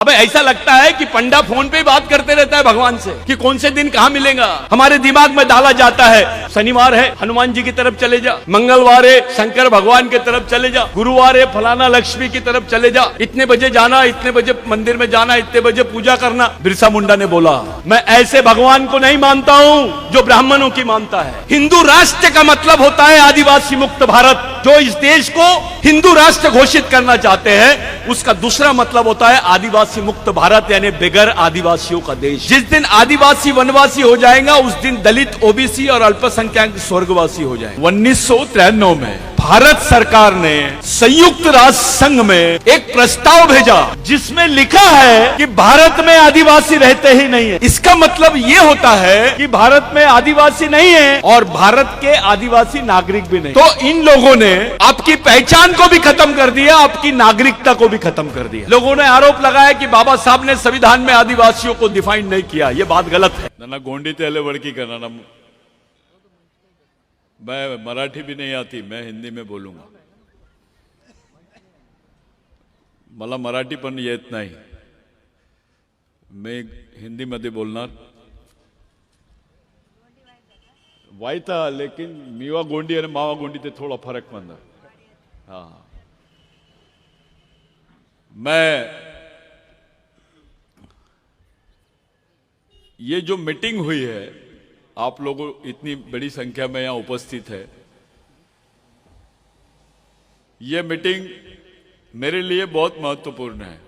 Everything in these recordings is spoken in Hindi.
अबे ऐसा लगता है कि पंडा फोन पे बात करते रहता है भगवान से कि कौन से दिन कहाँ मिलेगा। हमारे दिमाग में डाला जाता है शनिवार है हनुमान जी की तरफ चले जा, मंगलवार है शंकर भगवान की तरफ चले जा, गुरुवार है फलाना लक्ष्मी की तरफ चले जा, इतने बजे जाना, इतने बजे मंदिर में जाना, इतने बजे पूजा करना। बिरसा मुंडा ने बोला मैं ऐसे भगवान को नहीं मानता हूँ जो ब्राह्मणों की मानता है। हिंदू राष्ट्र का मतलब होता है आदिवासी मुक्त भारत। जो इस देश को हिंदू राष्ट्र घोषित करना चाहते हैं उसका दूसरा मतलब होता है आदिवासी मुक्त भारत, यानी बगैर आदिवासियों का देश। जिस दिन आदिवासी वनवासी हो जाएगा उस दिन दलित, ओबीसी और अल्पसंख्यक स्वर्गवासी हो जाएंगे। 1993 में भारत सरकार ने संयुक्त राष्ट्र संघ में एक प्रस्ताव भेजा जिसमें लिखा है कि भारत में आदिवासी रहते ही नहीं है। इसका मतलब ये होता है कि भारत में आदिवासी नहीं है और भारत के आदिवासी नागरिक भी नहीं। तो इन लोगों ने आपकी पहचान को भी खत्म कर दिया, आपकी नागरिकता को भी खत्म कर दिया। लोगों ने आरोप लगाया कि बाबा साहब ने संविधान में आदिवासियों को डिफाइन नहीं किया। ये बात गलत है। ना गोंडी तेले वड़की करना, मैं मराठी भी नहीं आती, मैं हिंदी में बोलूंगा। मला मराठी पण येत नाही, मैं हिंदी मध्ये बोलणार। वायता लेकिन मीवा गोंडी और मावा गोंडी ते थोड़ा फर्क मंद। हाँ, मैं ये जो मीटिंग हुई है, आप लोगों इतनी बड़ी संख्या में यहां उपस्थित है, ये मीटिंग मेरे लिए बहुत महत्वपूर्ण है।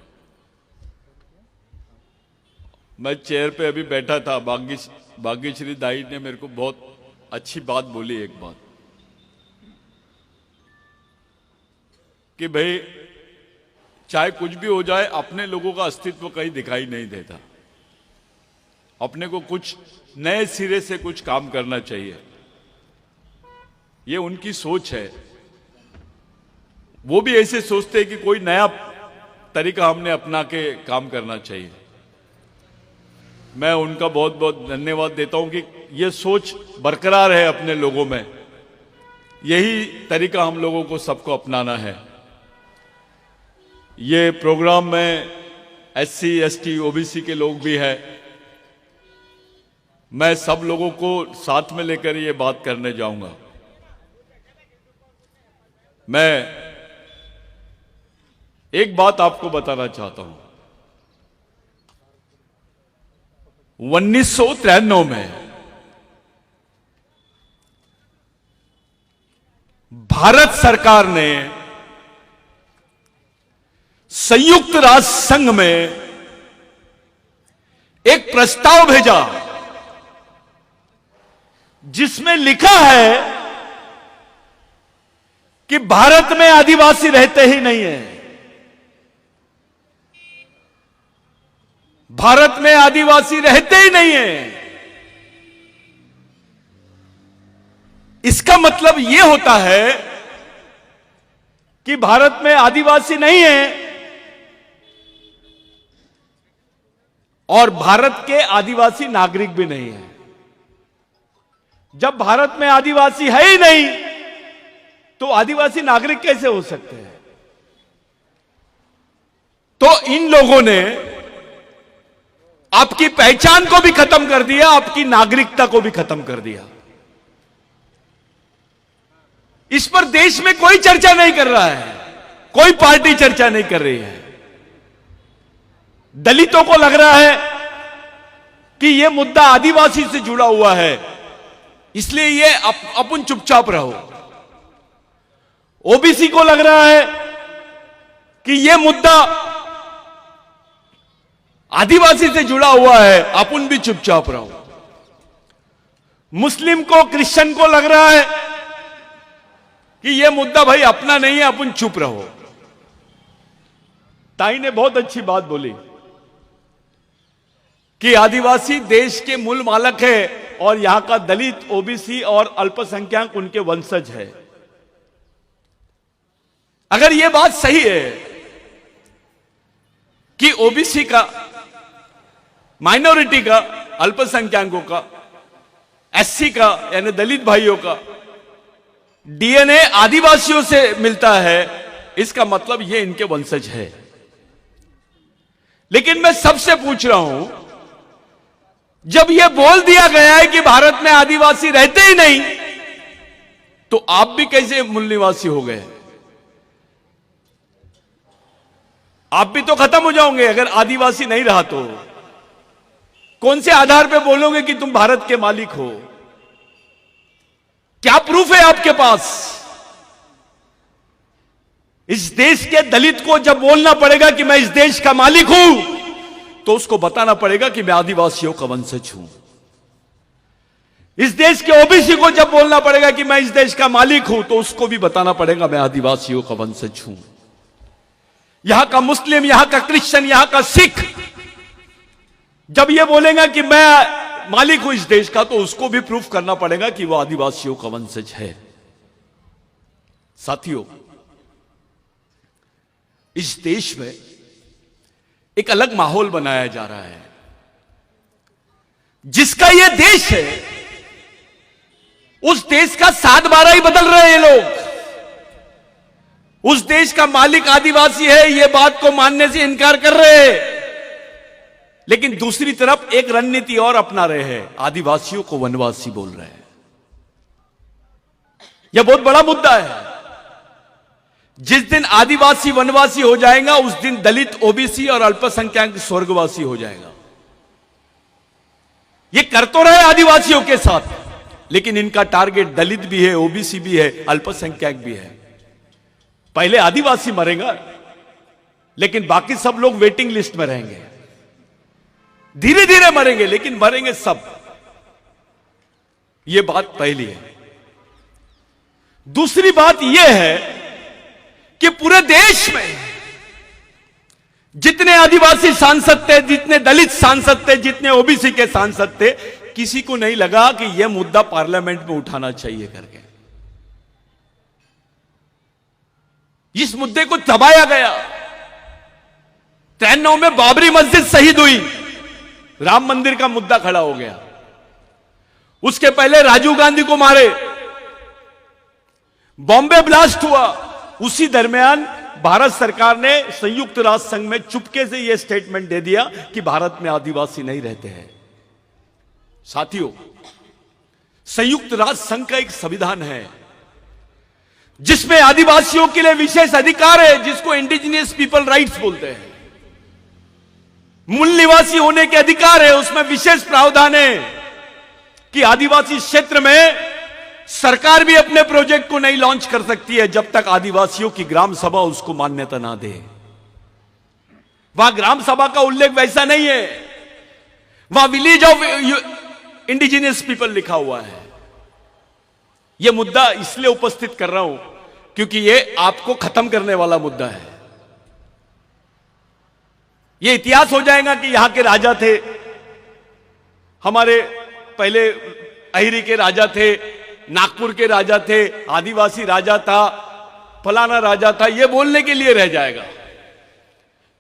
मैं चेयर पे अभी बैठा था, भाग्यश्री दाई ने मेरे को बहुत अच्छी बात बोली, एक बात कि भाई चाहे कुछ भी हो जाए अपने लोगों का अस्तित्व कहीं दिखाई नहीं देता, अपने को कुछ नए सिरे से कुछ काम करना चाहिए। ये उनकी सोच है। वो भी ऐसे सोचते हैं कि कोई नया तरीका हमने अपना के काम करना चाहिए। मैं उनका बहुत बहुत धन्यवाद देता हूं कि ये सोच बरकरार है अपने लोगों में। यही तरीका हम लोगों को सबको अपनाना है। ये प्रोग्राम में एससी, एसटी, ओबीसी के लोग भी हैं। मैं सब लोगों को साथ में लेकर ये बात करने जाऊंगा। मैं एक बात आपको बताना चाहता हूं। 1993 में भारत सरकार ने संयुक्त राष्ट्र संघ में एक प्रस्ताव भेजा जिसमें लिखा है कि भारत में आदिवासी रहते ही नहीं है। भारत में आदिवासी रहते ही नहीं है। इसका मतलब यह होता है कि भारत में आदिवासी नहीं है और भारत के आदिवासी नागरिक भी नहीं है। जब भारत में आदिवासी है ही नहीं तो आदिवासी नागरिक कैसे हो सकते हैं? तो इन लोगों ने आपकी पहचान को भी खत्म कर दिया, आपकी नागरिकता को भी खत्म कर दिया। इस पर देश में कोई चर्चा नहीं कर रहा है, कोई पार्टी चर्चा नहीं कर रही है। दलितों को लग रहा है कि यह मुद्दा आदिवासी से जुड़ा हुआ है, इसलिए ये अपन चुपचाप रहो। ओबीसी को लग रहा है कि यह मुद्दा आदिवासी से जुड़ा हुआ है, अपन भी चुपचाप रहो। मुस्लिम को, क्रिश्चियन को लग रहा है कि यह मुद्दा भाई अपना नहीं है, अपन चुप रहो। ताई ने बहुत अच्छी बात बोली कि आदिवासी देश के मूल मालक है और यहां का दलित, ओबीसी और अल्पसंख्यक उनके वंशज है। अगर यह बात सही है कि ओबीसी का, माइनॉरिटी का, अल्पसंख्यकों का, एससी का यानी दलित भाइयों का डीएनए आदिवासियों से मिलता है, इसका मतलब ये इनके वंशज है। लेकिन मैं सबसे पूछ रहा हूं, जब यह बोल दिया गया है कि भारत में आदिवासी रहते ही नहीं, तो आप भी कैसे मूल निवासी हो गए? आप भी तो खत्म हो जाओगे अगर आदिवासी नहीं रहा तो। कौन से आधार पे बोलोगे कि तुम भारत के मालिक हो? क्या प्रूफ है आपके पास? इस देश के दलित को जब बोलना पड़ेगा कि मैं इस देश का मालिक हूं, तो उसको बताना पड़ेगा कि मैं आदिवासियों का वंशज हूं। इस देश के ओबीसी को जब बोलना पड़ेगा कि मैं इस देश का मालिक हूं, तो उसको भी बताना पड़ेगा मैं आदिवासियों का वंशज हूं। यहां का मुस्लिम, यहां का क्रिश्चियन, यहां का सिख जब यह बोलेगा कि मैं मालिक हूं इस देश का, तो उसको भी प्रूफ करना पड़ेगा कि वह आदिवासियों का वंशज है। साथियों, इस देश में एक अलग माहौल बनाया जा रहा है। जिसका यह देश है, उस देश का 7/12 ही बदल रहे हैं लोग। उस देश का मालिक आदिवासी है, यह बात को मानने से इनकार कर रहे हैं, लेकिन दूसरी तरफ एक रणनीति और अपना रहे हैं, आदिवासियों को वनवासी बोल रहे हैं। यह बहुत बड़ा मुद्दा है। जिस दिन आदिवासी वनवासी हो जाएगा, उस दिन दलित, ओबीसी और अल्पसंख्यक स्वर्गवासी हो जाएगा। ये कर तो रहे आदिवासियों के साथ, लेकिन इनका टारगेट दलित भी है, ओबीसी भी है, अल्पसंख्यक भी है। पहले आदिवासी मरेगा, लेकिन बाकी सब लोग वेटिंग लिस्ट में रहेंगे। धीरे धीरे मरेंगे, लेकिन मरेंगे सब। यह बात पहली है। दूसरी बात यह है कि पूरे देश में जितने आदिवासी सांसद थे, जितने दलित सांसद थे, जितने ओबीसी के सांसद थे, किसी को नहीं लगा कि यह मुद्दा पार्लियामेंट में उठाना चाहिए करके। इस मुद्दे को दबाया गया। 93 में बाबरी मस्जिद शहीद हुई, राम मंदिर का मुद्दा खड़ा हो गया। उसके पहले राजीव गांधी को मारे, बॉम्बे ब्लास्ट हुआ। उसी दरमियान भारत सरकार ने संयुक्त राष्ट्र संघ में चुपके से यह स्टेटमेंट दे दिया कि भारत में आदिवासी नहीं रहते हैं। साथियों, संयुक्त राष्ट्र संघ का एक संविधान है जिसमें आदिवासियों के लिए विशेष अधिकार है, जिसको इंडिजिनियस पीपल राइट्स बोलते हैं। मूल निवासी होने के अधिकार है, उसमें विशेष प्रावधान है कि आदिवासी क्षेत्र में सरकार भी अपने प्रोजेक्ट को नहीं लॉन्च कर सकती है जब तक आदिवासियों की ग्राम सभा उसको मान्यता ना दे। वहां ग्राम सभा का उल्लेख वैसा नहीं है, वहां विलेज ऑफ इंडिजिनियस पीपल लिखा हुआ है। यह मुद्दा इसलिए उपस्थित कर रहा हूं क्योंकि यह आपको खत्म करने वाला मुद्दा है। यह इतिहास हो जाएगा कि यहां के राजा थे, हमारे पहले अहिरी के राजा थे, नागपुर के राजा थे, आदिवासी राजा था, फलाना राजा था, यह बोलने के लिए रह जाएगा।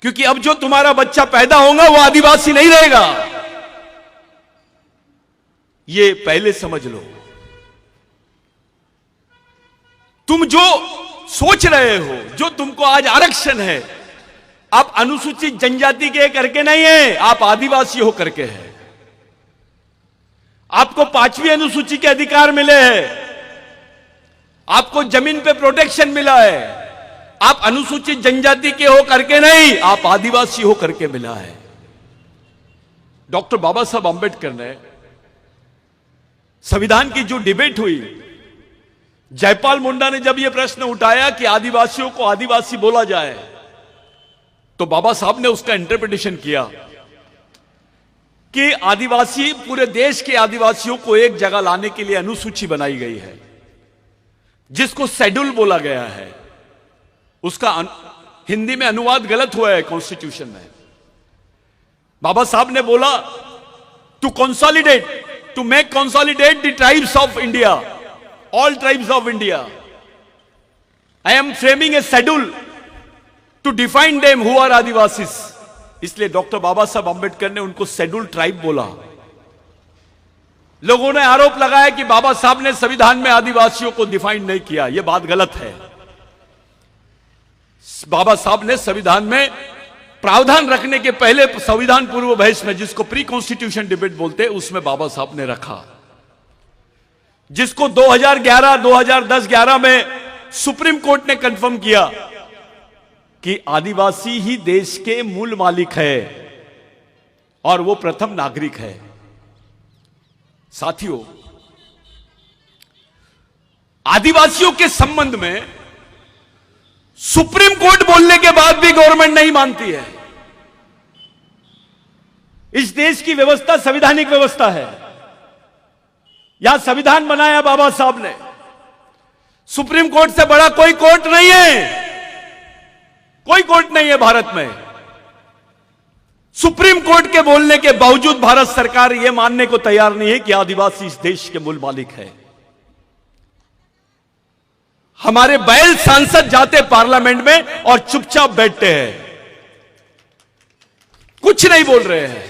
क्योंकि अब जो तुम्हारा बच्चा पैदा होगा वो आदिवासी नहीं रहेगा। ये पहले समझ लो। तुम जो सोच रहे हो, जो तुमको आज आरक्षण है, आप अनुसूचित जनजाति के करके नहीं है, आप आदिवासी हो करके है। आपको 5वीं अनुसूची के अधिकार मिले हैं, आपको जमीन पे प्रोटेक्शन मिला है। आप अनुसूचित जनजाति के हो करके नहीं, आप आदिवासी हो करके मिला है। डॉक्टर बाबा साहब अंबेडकर ने संविधान की जो डिबेट हुई, जयपाल मुंडा ने जब यह प्रश्न उठाया कि आदिवासियों को आदिवासी बोला जाए, तो बाबा साहब ने उसका इंटरप्रिटेशन किया कि आदिवासी, पूरे देश के आदिवासियों को एक जगह लाने के लिए अनुसूची बनाई गई है, जिसको शेड्यूल बोला गया है। उसका हिंदी में अनुवाद गलत हुआ है कॉन्स्टिट्यूशन में। बाबा साहब ने बोला to consolidate, to make consolidate the tribes of India, all tribes of India, I am framing a schedule to define them who are Adivasis. इसलिए डॉक्टर बाबा साहब अंबेडकर ने उनको शेड्यूल ट्राइब बोला। लोगों ने आरोप लगाया कि बाबा साहब ने संविधान में आदिवासियों को डिफाइन नहीं किया। यह बात गलत है। बाबा साहब ने संविधान में प्रावधान रखने के पहले संविधान पूर्व बहस में, जिसको प्री कॉन्स्टिट्यूशन डिबेट बोलते हैं, उसमें बाबा साहब ने रखा, जिसको 2011, 2010, 11 में सुप्रीम कोर्ट ने कंफर्म किया कि आदिवासी ही देश के मूल मालिक है और वो प्रथम नागरिक है। साथियों, आदिवासियों के संबंध में सुप्रीम कोर्ट बोलने के बाद भी गवर्नमेंट नहीं मानती है। इस देश की व्यवस्था संवैधानिक व्यवस्था है। यहां संविधान बनाया बाबा साहब ने। सुप्रीम कोर्ट से बड़ा कोई कोर्ट नहीं है, कोई कोर्ट नहीं है भारत में। सुप्रीम कोर्ट के बोलने के बावजूद भारत सरकार यह मानने को तैयार नहीं है कि आदिवासी इस देश के मूल मालिक है। हमारे बैल सांसद जाते पार्लियामेंट में और चुपचाप बैठते हैं, कुछ नहीं बोल रहे हैं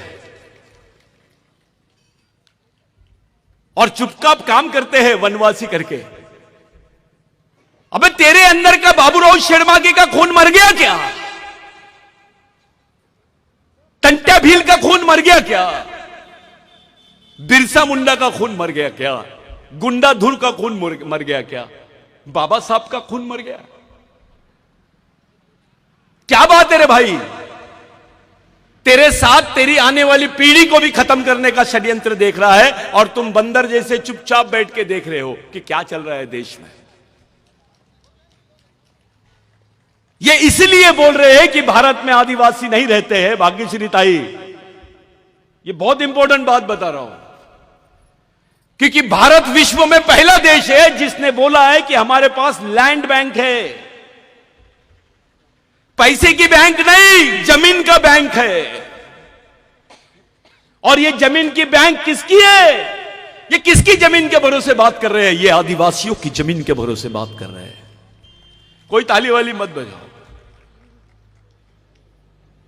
और चुपचाप काम करते हैं वनवासी करके। अबे तेरे अंदर का बाबूराव शेरमाके का खून मर गया क्या? टंट्या भील का खून मर गया क्या? बिरसा मुंडा का खून मर गया क्या? गुंडा धुर का खून मर गया क्या? बाबा साहब का खून मर गया? क्या बात है रे भाई? तेरे साथ तेरी आने वाली पीढ़ी को भी खत्म करने का षड्यंत्र देख रहा है और तुम बंदर जैसे चुपचाप बैठ के देख रहे हो कि क्या चल रहा है देश में। ये इसलिए बोल रहे हैं कि भारत में आदिवासी नहीं रहते हैं। भाग्यश्री ताई, ये बहुत इंपॉर्टेंट बात बता रहा हूं, क्योंकि भारत विश्व में पहला देश है जिसने बोला है कि हमारे पास लैंड बैंक है। पैसे की बैंक नहीं, जमीन का बैंक है। और ये जमीन की बैंक किसकी है? ये किसकी जमीन के भरोसे बात कर रहे हैं? ये आदिवासियों की जमीन के भरोसे बात कर रहे हैं। कोई ताली वाली मत बजाओ।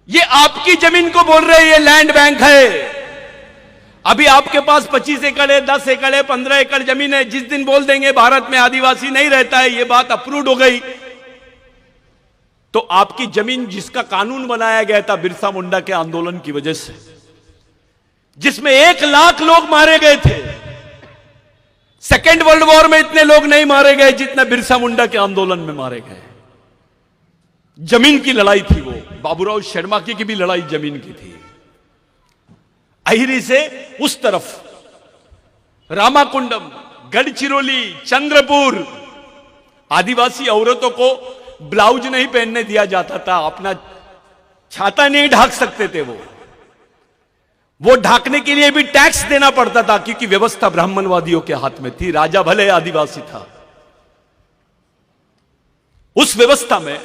ये आपकी जमीन को बोल रहे हैं ये लैंड बैंक है। अभी आपके पास 25 एकड़ है, 10 एकड़ है, 15 एकड़ जमीन है। जिस दिन बोल देंगे भारत में आदिवासी नहीं रहता है, ये बात अप्रूव्ड हो गई, तो आपकी जमीन जिसका कानून बनाया गया था बिरसा मुंडा के आंदोलन की वजह से, जिसमें 1 लाख लोग मारे गए थे, सेकेंड वर्ल्ड वॉर में इतने लोग नहीं मारे गए जितने बिरसा मुंडा के आंदोलन में मारे गए। जमीन की लड़ाई थी वो। बाबूराव शेरमाके की भी लड़ाई जमीन की थी। अहिरी से उस तरफ रामाकुंडम, गढ़चिरौली, चंद्रपुर, आदिवासी औरतों को ब्लाउज नहीं पहनने दिया जाता था, अपना छाता नहीं ढाक सकते थे। वो ढाकने के लिए भी टैक्स देना पड़ता था, क्योंकि व्यवस्था ब्राह्मणवादियों के हाथ में थी। राजा भले आदिवासी था। उस व्यवस्था में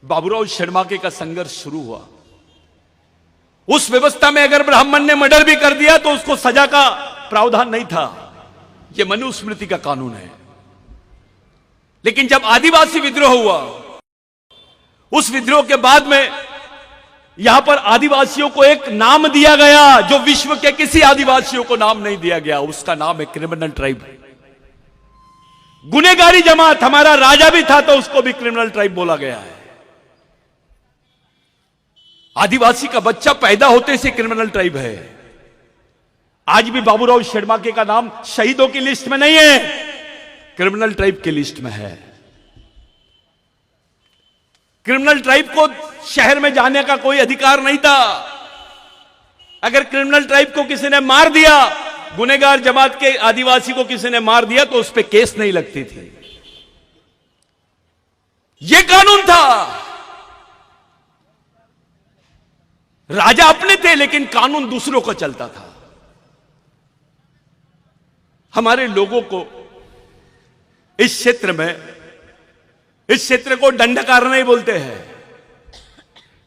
बाबूराव शेरमाके का संघर्ष शुरू हुआ। उस व्यवस्था में अगर ब्राह्मण ने मर्डर भी कर दिया तो उसको सजा का प्रावधान नहीं था। यह मनुस्मृति का कानून है। लेकिन जब आदिवासी विद्रोह हुआ, उस विद्रोह के बाद में यहां पर आदिवासियों को एक नाम दिया गया जो विश्व के किसी आदिवासियों को नाम नहीं दिया गया। उसका नाम है क्रिमिनल ट्राइब। गुनेगारी जमात। हमारा राजा भी था तो उसको भी क्रिमिनल ट्राइब बोला गया है। आदिवासी का बच्चा पैदा होते से क्रिमिनल ट्राइब है। आज भी बाबूराव शेरमाके का नाम शहीदों की लिस्ट में नहीं है, क्रिमिनल ट्राइब की लिस्ट में है। क्रिमिनल ट्राइब को शहर में जाने का कोई अधिकार नहीं था। अगर क्रिमिनल ट्राइब को किसी ने मार दिया, गुनेगार जमात के आदिवासी को किसी ने मार दिया, तो उस पर केस नहीं लगती थी। यह कानून था। राजा अपने थे लेकिन कानून दूसरों का चलता था। हमारे लोगों को इस क्षेत्र में, इस क्षेत्र को दंडकारण्य बोलते हैं।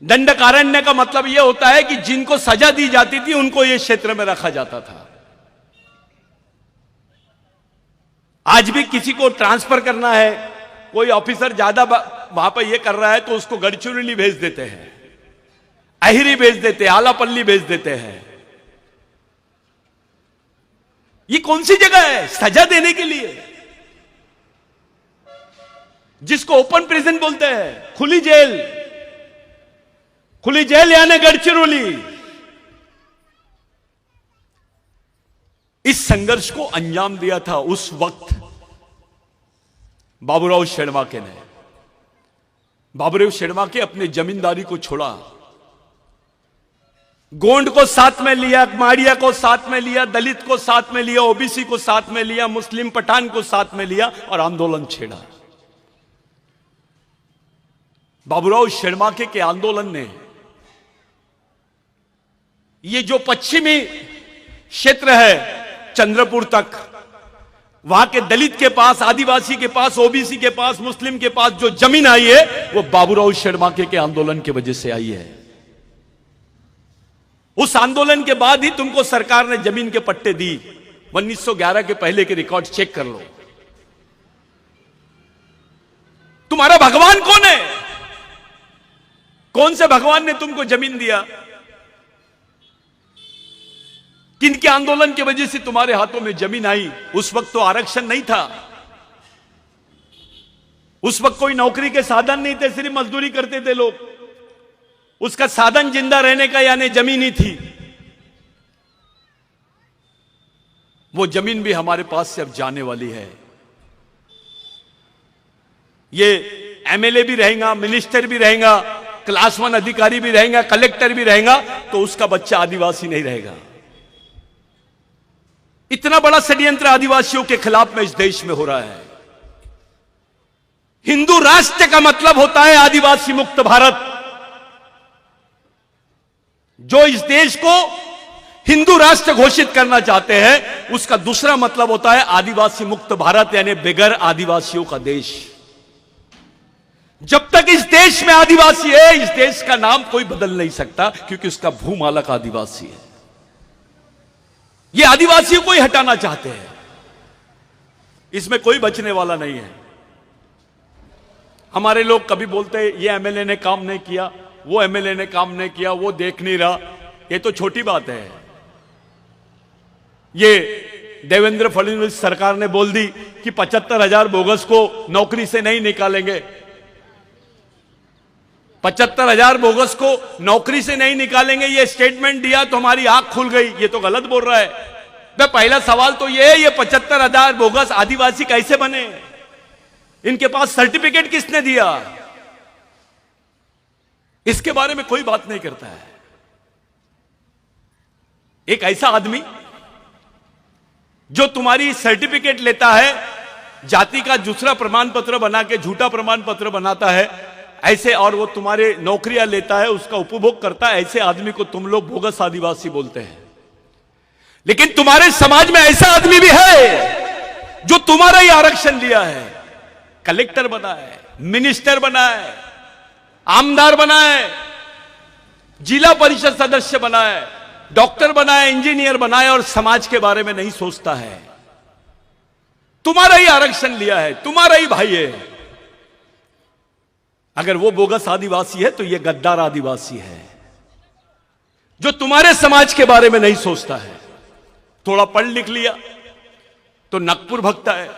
दंडकारण्य का मतलब यह होता है कि जिनको सजा दी जाती थी उनको इस क्षेत्र में रखा जाता था। आज भी किसी को ट्रांसफर करना है, कोई ऑफिसर ज्यादा वहां पर यह कर रहा है तो उसको गढ़चिरौली भेज देते हैं, अहिरी भेज देते हैं, आलापल्ली भेज देते हैं। ये कौन सी जगह है सजा देने के लिए? जिसको ओपन प्रिजन बोलते हैं, खुली जेल। खुली जेल यानी गढ़चिरौली। इस संघर्ष को अंजाम दिया था उस वक्त बाबूराव शेड़माके ने। बाबूराव शेड़माके अपने जमींदारी को छोड़ा, गोंड को साथ में लिया, माड़िया को साथ में लिया, दलित को साथ में लिया, ओबीसी को साथ में लिया, मुस्लिम पठान को साथ में लिया और आंदोलन छेड़ा। बाबूराव शेड़माके के आंदोलन ने ये जो पश्चिमी क्षेत्र है चंद्रपुर तक, वहां के दलित के पास, आदिवासी के पास, ओबीसी के पास, मुस्लिम के पास जो जमीन आई है वो बाबूराव शेड़माके के आंदोलन की वजह से आई है। उस आंदोलन के बाद ही तुमको सरकार ने जमीन के पट्टे दी। 1911 के पहले के रिकॉर्ड चेक कर लो। तुम्हारा भगवान कौन है? कौन से भगवान ने तुमको जमीन दिया? किनके आंदोलन की वजह से तुम्हारे हाथों में जमीन आई? उस वक्त तो आरक्षण नहीं था, उस वक्त कोई नौकरी के साधन नहीं थे, सिर्फ मजदूरी करते थे लोग। उसका साधन जिंदा रहने का यानी जमीन ही थी। वो जमीन भी हमारे पास से अब जाने वाली है। ये एमएलए भी रहेगा, मिनिस्टर भी रहेगा, क्लास 1 अधिकारी भी रहेगा, कलेक्टर भी रहेगा, तो उसका बच्चा आदिवासी नहीं रहेगा। इतना बड़ा षड्यंत्र आदिवासियों के खिलाफ में इस देश में हो रहा है। हिंदू राष्ट्र का मतलब होता है आदिवासी मुक्त भारत। जो इस देश को हिंदू राष्ट्र घोषित करना चाहते हैं, उसका दूसरा मतलब होता है आदिवासी मुक्त भारत, यानी बेगर आदिवासियों का देश। जब तक इस देश में आदिवासी है, इस देश का नाम कोई बदल नहीं सकता, क्योंकि उसका भूमालक आदिवासी है। ये आदिवासियों को ही हटाना चाहते हैं, इसमें कोई बचने वाला नहीं है। हमारे लोग कभी बोलते हैं ये एमएलए ने काम नहीं किया, वो एमएलए ने काम नहीं किया, वो देख नहीं रहा। ये तो छोटी बात है। ये देवेंद्र फडणवीस सरकार ने बोल दी कि 75,000 बोगस को नौकरी से नहीं निकालेंगे। 75,000 बोगस को नौकरी से नहीं निकालेंगे, ये स्टेटमेंट दिया तो हमारी आंख खुल गई। ये तो गलत बोल रहा है। मैं पहला सवाल तो ये 75,000 बोगस आदिवासी कैसे बने? इनके पास सर्टिफिकेट किसने दिया? इसके बारे में कोई बात नहीं करता है। एक ऐसा आदमी जो तुम्हारी सर्टिफिकेट लेता है, जाति का दूसरा प्रमाण पत्र बना के झूठा प्रमाण पत्र बनाता है ऐसे, और वो तुम्हारे नौकरियां लेता है, उसका उपभोग करता है, ऐसे आदमी को तुम लोग बोगस आदिवासी बोलते हैं। लेकिन तुम्हारे समाज में ऐसा आदमी भी है जो तुम्हारा ही आरक्षण लिया है, कलेक्टर बना है, मिनिस्टर बना है, आमदार बना है, जिला परिषद सदस्य बना है, डॉक्टर बना है, इंजीनियर बना है, और समाज के बारे में नहीं सोचता है। तुम्हारा ही आरक्षण लिया है, तुम्हारा ही भाई है। अगर वो बोगस आदिवासी है तो ये गद्दार आदिवासी है जो तुम्हारे समाज के बारे में नहीं सोचता है। थोड़ा पढ़ लिख लिया तो नागपुर भगता है,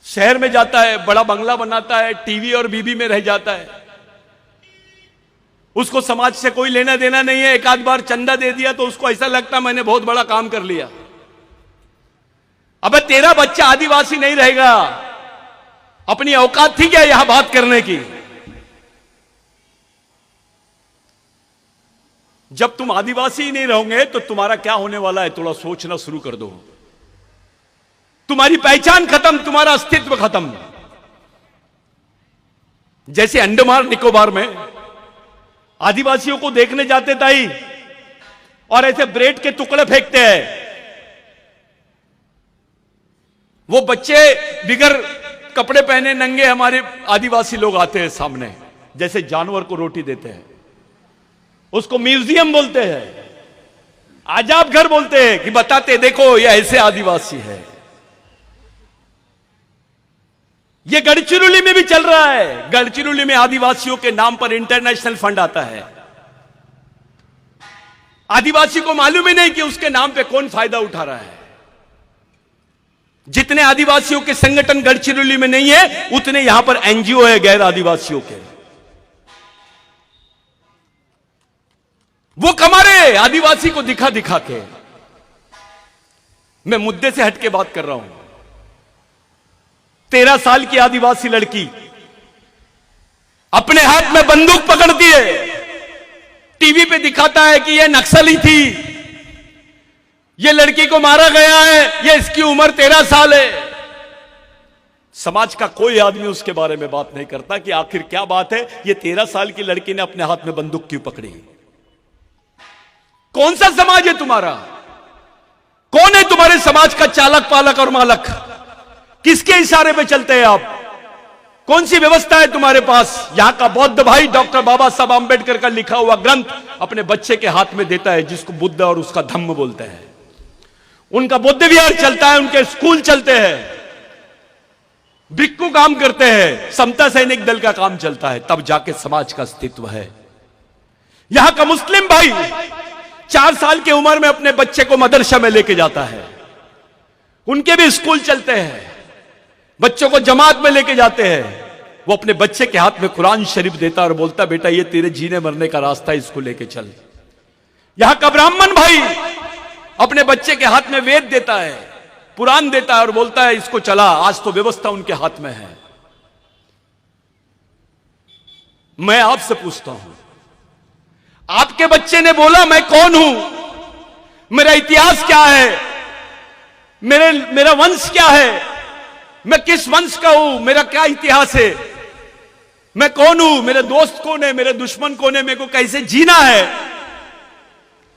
शहर में जाता है, बड़ा बंगला बनाता है, टीवी और बीबी में रह जाता है। उसको समाज से कोई लेना देना नहीं है। एक आध बार चंदा दे दिया तो उसको ऐसा लगता मैंने बहुत बड़ा काम कर लिया। अबे तेरा बच्चा आदिवासी नहीं रहेगा। अपनी औकात थी क्या यहां बात करने की? जब तुम आदिवासी ही नहीं रहोगे तो तुम्हारा क्या होने वाला है, थोड़ा सोचना शुरू कर दो। तुम्हारी पहचान खत्म, तुम्हारा अस्तित्व खत्म। जैसे अंडमान निकोबार में आदिवासियों को देखने जाते ताई और ऐसे ब्रेड के टुकड़े फेंकते हैं। वो बच्चे बिगर कपड़े पहने नंगे हमारे आदिवासी लोग आते हैं सामने, जैसे जानवर को रोटी देते हैं। उसको म्यूजियम बोलते हैं, आजाब घर बोलते हैं कि बताते देखो ये ऐसे आदिवासी है। ये गढ़चिरौली में भी चल रहा है। गढ़चिरौली में आदिवासियों के नाम पर इंटरनेशनल फंड आता है। आदिवासी को मालूम ही नहीं कि उसके नाम पे कौन फायदा उठा रहा है। जितने आदिवासियों के संगठन गढ़चिरौली में नहीं है, उतने यहां पर एनजीओ है गैर आदिवासियों के। वो कमारे आदिवासी को दिखा दिखा के। मैं मुद्दे से हटके बात कर रहा हूं। 13 साल की आदिवासी लड़की अपने हाथ में बंदूक पकड़ती है, टीवी पे दिखाता है कि यह नक्सली थी, यह लड़की को मारा गया है, यह इसकी उम्र 13 साल है। समाज का कोई आदमी उसके बारे में बात नहीं करता कि आखिर क्या बात है, यह 13 साल की लड़की ने अपने हाथ में बंदूक क्यों पकड़ी। कौन सा समाज है तुम्हारा? कौन है तुम्हारे समाज का चालक पालक और मालक? किसके इशारे पे चलते हैं आप? कौन सी व्यवस्था है तुम्हारे पास? यहां का बौद्ध भाई डॉक्टर बाबा साहब आंबेडकर का लिखा हुआ ग्रंथ अपने बच्चे के हाथ में देता है, जिसको बुद्ध और उसका धम्म बोलते हैं। उनका बुद्ध विहार चलता है, उनके स्कूल चलते हैं, भिक्खु काम करते हैं, समता सैनिक दल का काम चलता है, तब जाके समाज का अस्तित्व है। यहां का मुस्लिम भाई 4 साल की उम्र में अपने बच्चे को मदरसा में लेके जाता है, उनके भी स्कूल चलते हैं, बच्चों को जमात में लेके जाते हैं। वो अपने बच्चे के हाथ में कुरान शरीफ देता और बोलता, बेटा ये तेरे जीने मरने का रास्ता है, इसको लेके चल। यहां का ब्राह्मण भाई अपने बच्चे के हाथ में वेद देता है, पुराण देता है और बोलता है इसको चला, आज तो व्यवस्था उनके हाथ में है। मैं आपसे पूछता हूं, आपके बच्चे ने बोला मैं कौन हूं, मेरा इतिहास क्या है, मेरा वंश क्या है, मैं किस वंश का हूं, मेरा क्या इतिहास है, मैं कौन हूं, मेरे दोस्त कौन है, मेरे दुश्मन कौन है, मेरे को कैसे जीना है।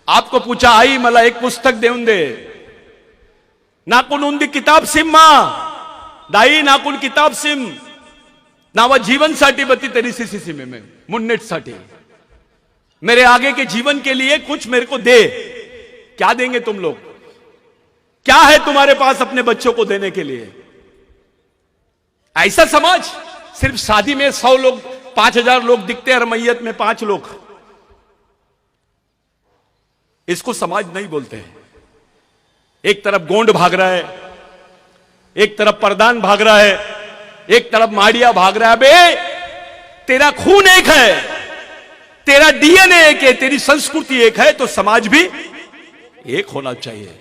आपको पूछा आई मला एक पुस्तक देऊन दे, नाकुन उंदी किताब सिम मा दाई नाकुन किताब सिम नावा जीवन साठी बती तेरी सीसी में मुन्नेट साठी, मेरे आगे के जीवन के लिए कुछ मेरे को दे। क्या देंगे तुम लोग? क्या है तुम्हारे पास अपने बच्चों को देने के लिए? ऐसा समाज, सिर्फ शादी में 100 लोग 5000 लोग दिखते हैं और मैयत में 5 लोग, इसको समाज नहीं बोलते हैं। एक तरफ गोंड भाग रहा है, एक तरफ प्रधान भाग रहा है, एक तरफ माड़िया भाग रहा है। बे तेरा खून एक है, तेरा डीएनए एक है, तेरी संस्कृति एक है, तो समाज भी एक होना चाहिए।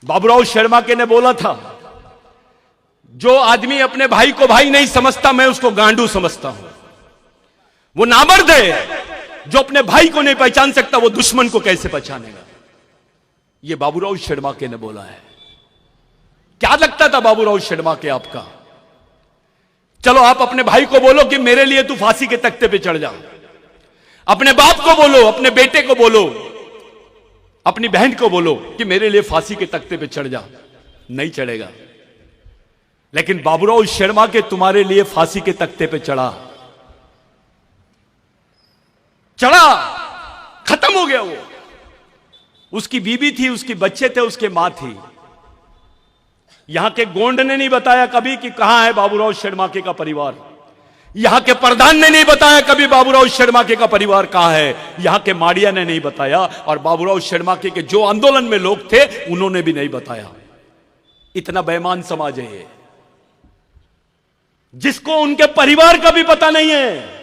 बाबूराव शर्मा के ने बोला था, जो आदमी अपने भाई को भाई नहीं समझता मैं उसको गांडू समझता हूं। वो नामर्द है जो अपने भाई को नहीं पहचान सकता, वो दुश्मन को कैसे पहचानेगा। ये बाबूराव शर्मा के ने बोला है। क्या लगता था बाबूराव शर्मा के आपका? चलो आप अपने भाई को बोलो कि मेरे लिए तू फांसी के तख्ते पे चढ़ जा, अपने बाप को बोलो, अपने बेटे को बोलो, अपनी बहन को बोलो कि मेरे लिए फांसी के तख्ते पे चढ़ जा, नहीं चढ़ेगा। लेकिन बाबूराव शर्मा के तुम्हारे लिए फांसी के तख्ते पे चढ़ा, खत्म हो गया। वो उसकी बीबी थी, उसके बच्चे थे, उसके मां थी। यहां के गोंड ने नहीं बताया कभी कि कहां है बाबूराव शर्मा के का परिवार। यहां के प्रधान ने नहीं बताया कभी बाबूराव शर्मा के का परिवार कहां है। यहां के माड़िया ने नहीं बताया, और बाबूराव शर्मा के जो आंदोलन में लोग थे उन्होंने भी नहीं बताया। इतना बेईमान समाज है ये, जिसको उनके परिवार का भी पता नहीं है।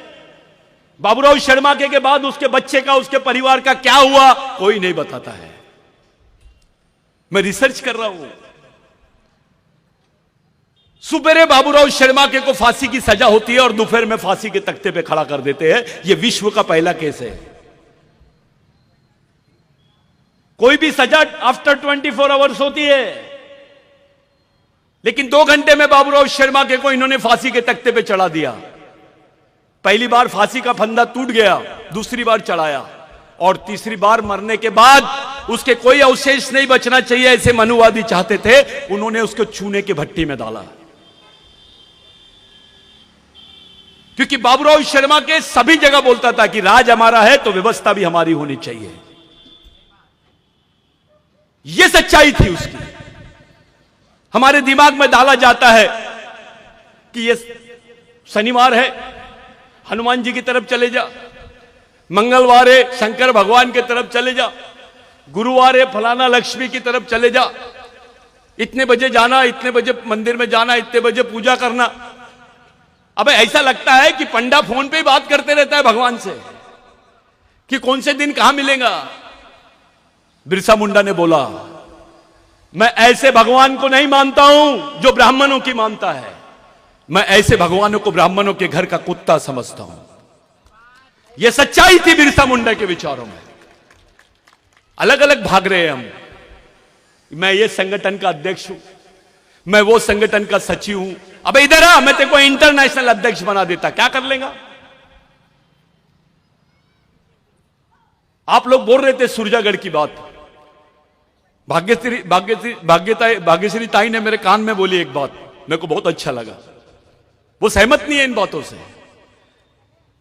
बाबूराव शर्मा के बाद उसके बच्चे का, उसके परिवार का क्या हुआ, कोई नहीं बताता है। मैं रिसर्च कर रहा हूं। सुबेरे बाबूराव शर्मा के को फांसी की सजा होती है और दोपहर में फांसी के तख्ते पे खड़ा कर देते हैं। यह विश्व का पहला केस है। कोई भी सजा आफ्टर 24 आवर्स होती है, लेकिन 2 घंटे में बाबूराव शर्मा के को इन्होंने फांसी के तख्ते पे चढ़ा दिया। पहली बार फांसी का फंदा टूट गया, दूसरी बार चढ़ाया, और तीसरी बार मरने के बाद उसके कोई अवशेष नहीं बचना चाहिए, ऐसे मनुवादी चाहते थे। उन्होंने उसको चूने की भट्टी में डाला, क्योंकि बाबूराव शर्मा के सभी जगह बोलता था कि राज हमारा है तो व्यवस्था भी हमारी होनी चाहिए। यह सच्चाई थी उसकी। हमारे दिमाग में डाला जाता है कि यह शनिवार है, हनुमान जी की तरफ चले जा, मंगलवार है शंकर भगवान की तरफ चले जा, गुरुवार है फलाना लक्ष्मी की तरफ चले जा, इतने बजे जाना, इतने बजे मंदिर में जाना, इतने बजे पूजा करना। अबे ऐसा लगता है कि पंडा फोन पे ही बात करते रहता है भगवान से। कि कौन से दिन कहां मिलेगा। बिरसा मुंडा ने बोला, मैं ऐसे भगवान को नहीं मानता हूं जो ब्राह्मणों की मानता है, मैं ऐसे भगवानों को ब्राह्मणों के घर का कुत्ता समझता हूं। यह सच्चाई थी बिरसा मुंडा के विचारों में। अलग अलग भाग रहे हैं हम। मैं ये संगठन का अध्यक्ष हूं, मैं वो संगठन का सचिव हूं। अबे इधर आ, मैं तेरे को इंटरनेशनल अध्यक्ष बना देता, क्या कर लेगा। आप लोग बोल रहे थे सुरजागढ़ की बात। भाग्यश्री ताई ने मेरे कान में बोली एक बात, मेरे को बहुत अच्छा लगा। वो सहमत नहीं है इन बातों से,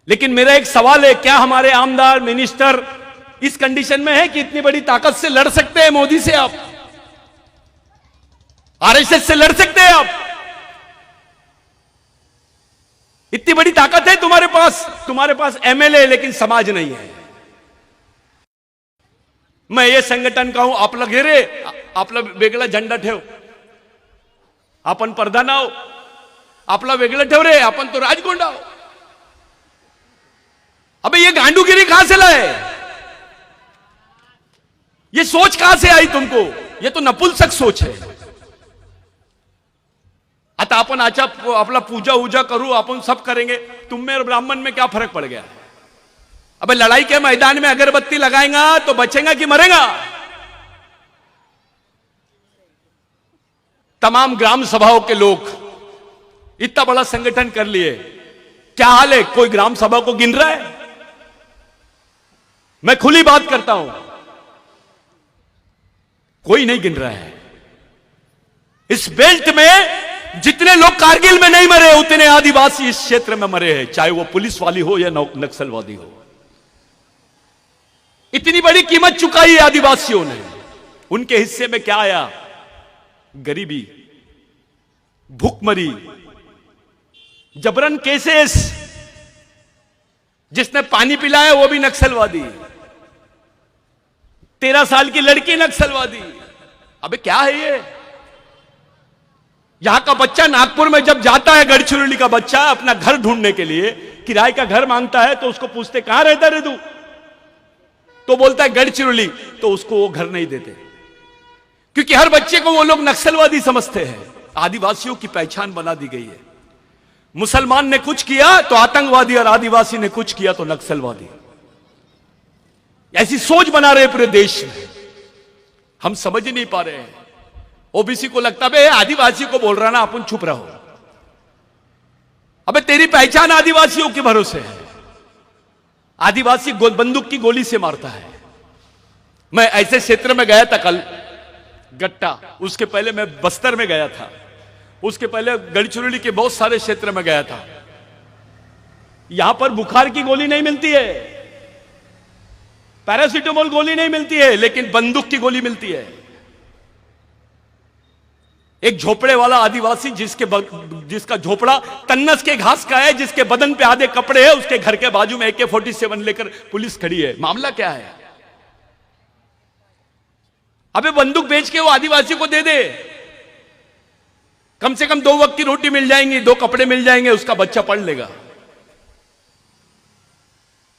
लेकिन मेरा एक सवाल है, क्या हमारे आमदार मिनिस्टर इस कंडीशन में है कि इतनी बड़ी ताकत से लड़ सकते हैं मोदी से? आप आरएसएस से लड़ सकते हैं? आप इतनी बड़ी ताकत है तुम्हारे पास एमएलए लेकिन समाज नहीं है। मैं ये संघटन का हूं, आपला घेरे, आपला वेगळा झंडा ठेव, आपण प्रधान आहो, आपला वेगळं ठेव रे, आपण तो राजगोंडा हो। अबे ये गांडूगिरी कहां से लाए? ये सोच कहां से आई तुमको? ये तो नपुंसक सोच है। आता आपण आपला पूजा उजा करू, आपण सब करेंगे, तुम में और ब्राह्मण में क्या फर्क पड़ गया? अबे लड़ाई के मैदान में अगरबत्ती लगाएगा तो बचेगा कि मरेगा? तमाम ग्राम सभाओं के लोग इतना बड़ा संगठन कर लिए, क्या हाल है? कोई ग्राम सभा को गिन रहा है? मैं खुली बात करता हूं, कोई नहीं गिन रहा है। इस बेल्ट में जितने लोग कारगिल में नहीं मरे, उतने आदिवासी इस क्षेत्र में मरे हैं, चाहे वो पुलिस वाली हो या नक्सलवादी हो। इतनी बड़ी कीमत चुकाई है आदिवासियों ने। उनके हिस्से में क्या आया? गरीबी, भूखमरी, जबरन केसेस। जिसने पानी पिलाया वो भी नक्सलवादी, 13 साल की लड़की नक्सलवादी। अबे क्या है ये? यहां का बच्चा नागपुर में जब जाता है, गढ़चिरौली का बच्चा अपना घर ढूंढने के लिए किराए का घर मांगता है, तो उसको पूछते कहां रहता रे तू? तो बोलता है गढ़चिरौली, तो उसको वो घर नहीं देते, क्योंकि हर बच्चे को वो लोग नक्सलवादी समझते हैं। आदिवासियों की पहचान बना दी गई है। मुसलमान ने कुछ किया तो आतंकवादी, और आदिवासी ने कुछ किया तो नक्सलवादी। ऐसी सोच बना रहे पूरे देश में। हम समझ ही नहीं पा रहे हैं। ओबीसी को लगता है आदिवासी को बोल रहा ना, अपन चुप रहो। अबे तेरी पहचान आदिवासियों के भरोसे है। आदिवासी बंदूक की गोली से मारता है। मैं ऐसे क्षेत्र में गया था कल, गट्टा, उसके पहले मैं बस्तर में गया था, उसके पहले गढ़चिरौली के बहुत सारे क्षेत्र में गया था। यहां पर बुखार की गोली नहीं मिलती है, पैरासीटामोल गोली नहीं मिलती है, लेकिन बंदूक की गोली मिलती है। एक झोपड़े वाला आदिवासी जिसका झोपड़ा तन्नस के घास का है, जिसके बदन पे आधे कपड़े हैं, उसके घर के बाजू में AK-47 लेकर पुलिस खड़ी है। मामला क्या है? अबे बंदूक बेच के वो आदिवासी को दे दे, कम से कम 2 वक्त की रोटी मिल जाएंगी, 2 कपड़े मिल जाएंगे, उसका बच्चा पढ़ लेगा।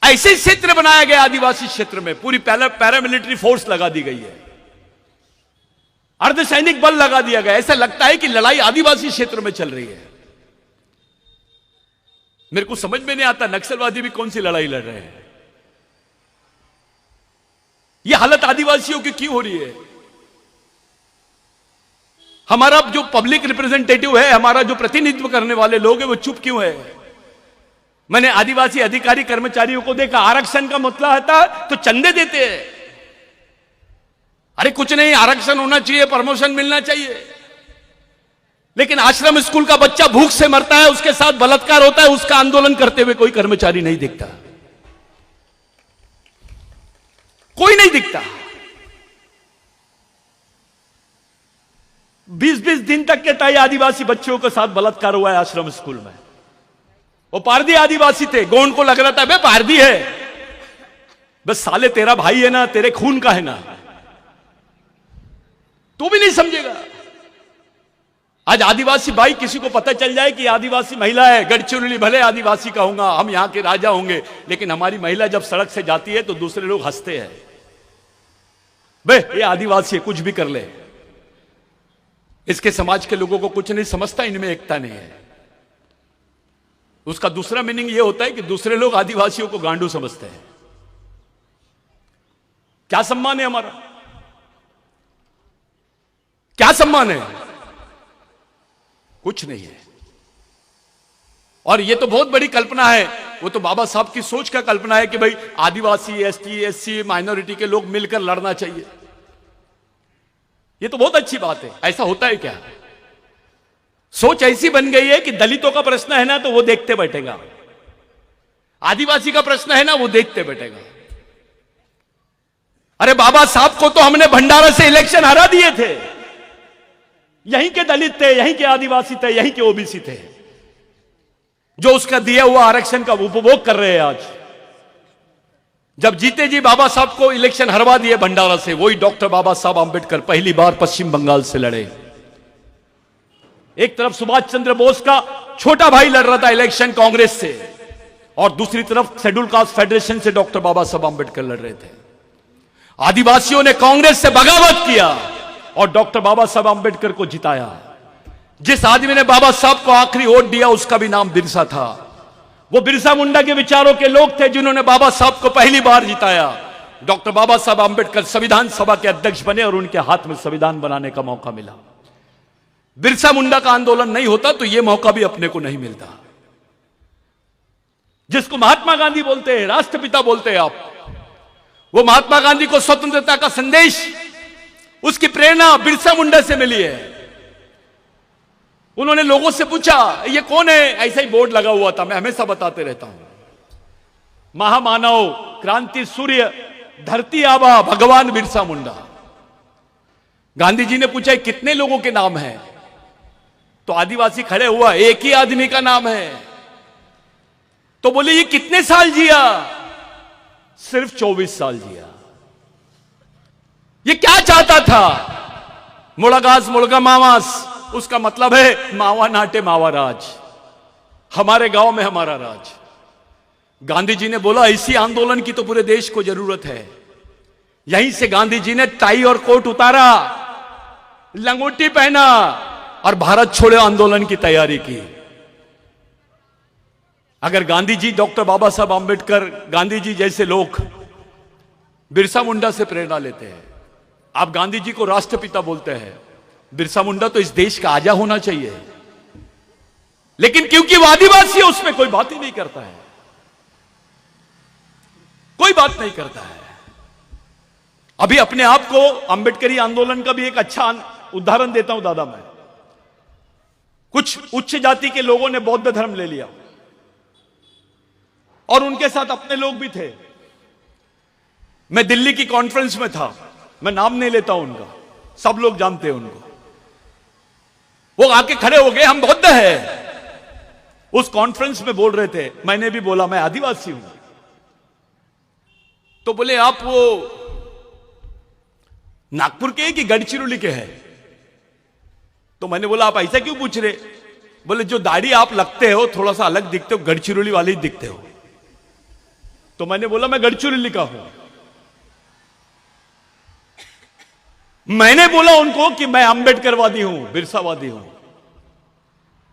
ऐसे क्षेत्र बनाया गया आदिवासी क्षेत्र में, पूरी पैरामिलिट्री फोर्स लगा दी गई है, अर्धसैनिक बल लगा दिया गया। ऐसा लगता है कि लड़ाई आदिवासी क्षेत्र में चल रही है। मेरे को समझ में नहीं आता नक्सलवादी भी कौन सी लड़ाई लड़ रहे हैं। यह हालत आदिवासियों की क्यों हो रही है? हमारा जो पब्लिक रिप्रेजेंटेटिव है, हमारा जो प्रतिनिधित्व करने वाले लोग हैं, वो चुप क्यों है? मैंने आदिवासी अधिकारी कर्मचारियों को देखा, आरक्षण का मसला आता तो चंदे देते हैं। अरे कुछ नहीं, आरक्षण होना चाहिए, प्रमोशन मिलना चाहिए, लेकिन आश्रम स्कूल का बच्चा भूख से मरता है, उसके साथ बलात्कार होता है, उसका आंदोलन करते हुए कोई कर्मचारी नहीं दिखता, कोई नहीं दिखता। 20-20 दिन तक के तय आदिवासी बच्चों के साथ बलात्कार हुआ है आश्रम स्कूल में। वो पारदी आदिवासी थे, गोंड को लग रहा था बे पारदी है, बस साले तेरा भाई है ना, तेरे खून का है ना, तू भी नहीं समझेगा। आज आदिवासी भाई किसी को पता चल जाए कि आदिवासी महिला है, गढ़चिरौली भले आदिवासी कहूंगा, हम यहां के राजा होंगे, लेकिन हमारी महिला जब सड़क से जाती है तो दूसरे लोग हंसते हैं, बे ये आदिवासी है, कुछ भी कर ले। इसके समाज के लोगों को कुछ नहीं समझता, इनमें एकता नहीं है। उसका दूसरा मीनिंग यह होता है कि दूसरे लोग आदिवासियों को गांडू समझते हैं। क्या सम्मान है हमारा? क्या सम्मान है? कुछ नहीं है। और यह तो बहुत बड़ी कल्पना है, वो तो बाबा साहब की सोच का कल्पना है कि भाई आदिवासी, एसटी, एससी, माइनॉरिटी के लोग मिलकर लड़ना चाहिए। यह तो बहुत अच्छी बात है। ऐसा होता है क्या? सोच ऐसी बन गई है कि दलितों का प्रश्न है ना तो वो देखते बैठेगा, आदिवासी का प्रश्न है ना वो देखते बैठेगा। अरे बाबा साहब को तो हमने भंडारा से इलेक्शन हरा दिए थे, यहीं के दलित थे, यहीं के आदिवासी थे, यहीं के ओबीसी थे, जो उसका दिया हुआ आरक्षण का उपभोग कर रहे हैं। आज जब जीते जी बाबा साहब को इलेक्शन हरवा दिए भंडारा से, वही डॉक्टर बाबा साहब आंबेडकर पहली बार पश्चिम बंगाल से लड़े। एक तरफ सुभाष चंद्र बोस का छोटा भाई लड़ रहा था इलेक्शन कांग्रेस से, और दूसरी तरफ शेड्यूल कास्ट फेडरेशन से डॉक्टर बाबा साहब आंबेडकर लड़ रहे थे। आदिवासियों ने कांग्रेस से बगावत किया और डॉक्टर बाबा साहब आंबेडकर को जिताया। जिस आदमी ने बाबा साहब को आखिरी वोट दिया उसका भी नाम बिरसा था। वो बिरसा मुंडा के विचारों के लोग थे जिन्होंने बाबा साहब को पहली बार जिताया। डॉक्टर बाबा साहब आंबेडकर संविधान सभा के अध्यक्ष बने और उनके हाथ में संविधान बनाने का मौका मिला। बिरसा मुंडा का आंदोलन नहीं होता तो यह मौका भी अपने को नहीं मिलता। जिसको महात्मा गांधी बोलते हैं, राष्ट्रपिता बोलते हैं आप, वो महात्मा गांधी को स्वतंत्रता का संदेश, उसकी प्रेरणा बिरसा मुंडा से मिली है। उन्होंने लोगों से पूछा ये कौन है, ऐसा ही बोर्ड लगा हुआ था, मैं हमेशा बताते रहता हूं, महामानव, क्रांति सूर्य, धरती आबा भगवान बिरसा मुंडा। गांधी जी ने पूछा कितने लोगों के नाम हैं, तो आदिवासी खड़े हुआ, एक ही आदमी का नाम है। तो बोले ये कितने साल जिया? सिर्फ 24 साल जिया। ये क्या चाहता था? मुड़गास मुड़गा मावास, उसका मतलब है मावा नाटे मावा राज, हमारे गांव में हमारा राज। गांधी जी ने बोला इसी आंदोलन की तो पूरे देश को जरूरत है। यहीं से गांधी जी ने टाई और कोट उतारा, लंगोटी पहना और भारत छोड़ो आंदोलन की तैयारी की। अगर गांधी जी, डॉक्टर बाबा साहब आंबेडकर, गांधी जी जैसे लोग बिरसा मुंडा से प्रेरणा लेते हैं, आप गांधी जी को राष्ट्रपिता बोलते हैं, बिरसा मुंडा तो इस देश का आजा होना चाहिए, लेकिन क्योंकि वो आदिवासी है उसमें कोई बात ही नहीं करता है, कोई बात नहीं करता है। अभी अपने आप को अंबेडकरी आंदोलन का भी एक अच्छा उदाहरण देता हूं दादा मैं। कुछ उच्च जाति के लोगों ने बौद्ध धर्म ले लिया और उनके साथ अपने लोग भी थे। मैं दिल्ली की कॉन्फ्रेंस में था, मैं नाम नहीं लेता उनका, सब लोग जानते हैं उनको। वो आके खड़े हो गए, हम बौद्ध हैं। उस कॉन्फ्रेंस में बोल रहे थे, मैंने भी बोला मैं आदिवासी हूं। तो बोले आप वो नागपुर के कि गढ़चिरौली के हैं? तो मैंने बोला आप ऐसा क्यों पूछ रहे? बोले जो दाढ़ी आप लगते हो थोड़ा सा अलग दिखते हो, गढ़चिरौली वाले ही दिखते हो। तो मैंने बोला मैं गढ़चिरौली का हूं। मैंने बोला उनको कि मैं अंबेडकरवादी हूं, बिरसावादी हूं,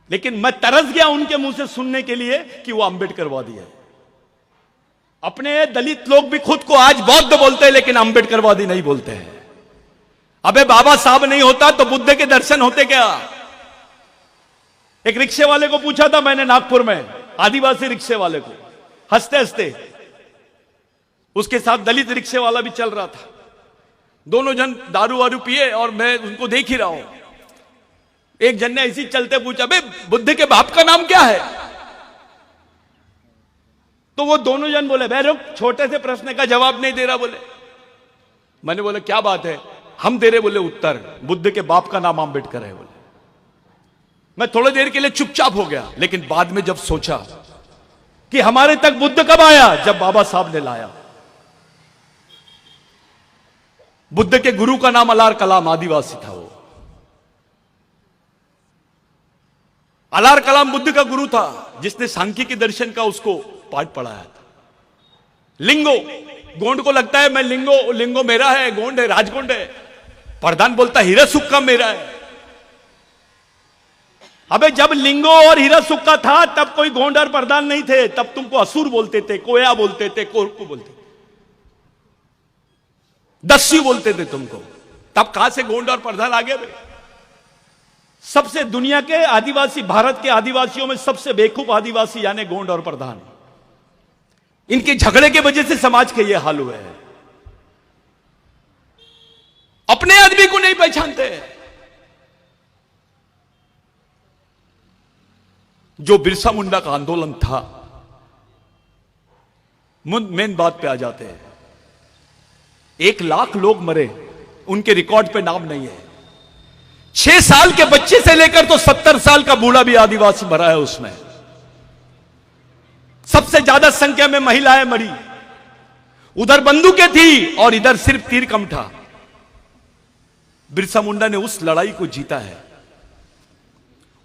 लेकिन मैं तरस गया उनके मुंह से सुनने के लिए कि वो अंबेडकरवादी है। अपने दलित लोग भी खुद को आज बौद्ध बोलते हैं लेकिन अंबेडकरवादी नहीं बोलते हैं। अबे बाबा साहब नहीं होता तो बुद्ध के दर्शन होते क्या? एक रिक्शे वाले को पूछा था मैंने नागपुर में, आदिवासी रिक्शे वाले को, हंसते हंसते, उसके साथ दलित रिक्शे वाला भी चल रहा था। दोनों जन दारू वारू पिए और मैं उनको देख ही रहा हूं। एक जन ने ऐसी चलते पूछा बे बुद्ध के बाप का नाम क्या है? तो वो दोनों जन बोले बे रुक, छोटे से प्रश्न का जवाब नहीं दे रहा। बोले, मैंने बोला क्या बात है? हम दे रहे बोले उत्तर, बुद्ध के बाप का नाम अंबेडकर है। बोले, मैं थोड़ी देर के लिए चुपचाप हो गया, लेकिन बाद में जब सोचा कि हमारे तक बुद्ध कब आया? जब बाबा साहब ने लाया। बुद्ध के गुरु का नाम अलार कलाम, आदिवासी था वो। अलार कलाम बुद्ध का गुरु था, जिसने सांख्यिकी दर्शन का उसको पाठ पढ़ाया था। लिंगो, गोंड को लगता है मैं लिंगो मेरा है, गोंड है, राजगोंड है। प्रधान बोलता हीरा सुक्का मेरा है। अबे जब लिंगो और हीरा सुक्का था तब कोई गोंड और प्रधान नहीं थे, तब तुमको असुर बोलते थे, कोया बोलते थे, कोरकू बोलते थे, दस्यु बोलते थे तुमको। तब कहां से गोंड और प्रधान आ गए? सबसे दुनिया के आदिवासी, भारत के आदिवासियों में सबसे बेवकूफ आदिवासी यानी गोंड और प्रधान। इनके झगड़े के वजह से समाज के ये हाल हुए हैं। अपने आदमी को नहीं पहचानते। जो बिरसा मुंडा का आंदोलन था, मेन बात पे आ जाते हैं। 1 लाख लोग मरे, उनके रिकॉर्ड पे नाम नहीं है। 6 साल के बच्चे से लेकर तो 70 साल का बूढ़ा भी आदिवासी मरा है उसमें। सबसे ज्यादा संख्या में महिलाएं मरी। उधर बंदूकें थी और इधर सिर्फ तीर कम था। बिरसा मुंडा ने उस लड़ाई को जीता है।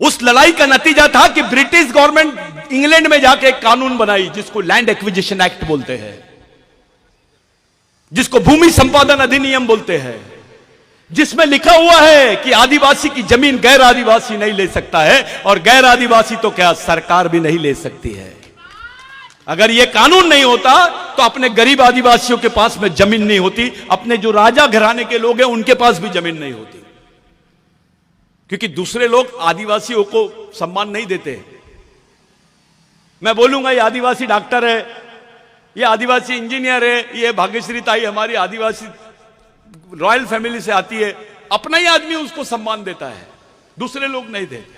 उस लड़ाई का नतीजा था कि ब्रिटिश गवर्नमेंट इंग्लैंड में जाके एक कानून बनाई जिसको लैंड एक्विजिशन एक्ट बोलते हैं, जिसको भूमि संपादन अधिनियम बोलते हैं, जिसमें लिखा हुआ है कि आदिवासी की जमीन गैर आदिवासी नहीं ले सकता है, और गैर आदिवासी तो क्या सरकार भी नहीं ले सकती है। अगर यह कानून नहीं होता तो अपने गरीब आदिवासियों के पास में जमीन नहीं होती, अपने जो राजा घराने के लोग हैं उनके पास भी जमीन नहीं होती, क्योंकि दूसरे लोग आदिवासियों को सम्मान नहीं देते। मैं बोलूंगा ये आदिवासी डॉक्टर है, ये आदिवासी इंजीनियर है, ये भाग्यश्री ताई हमारी आदिवासी रॉयल फैमिली से आती है, अपना ही आदमी उसको सम्मान देता है, दूसरे लोग नहीं देते।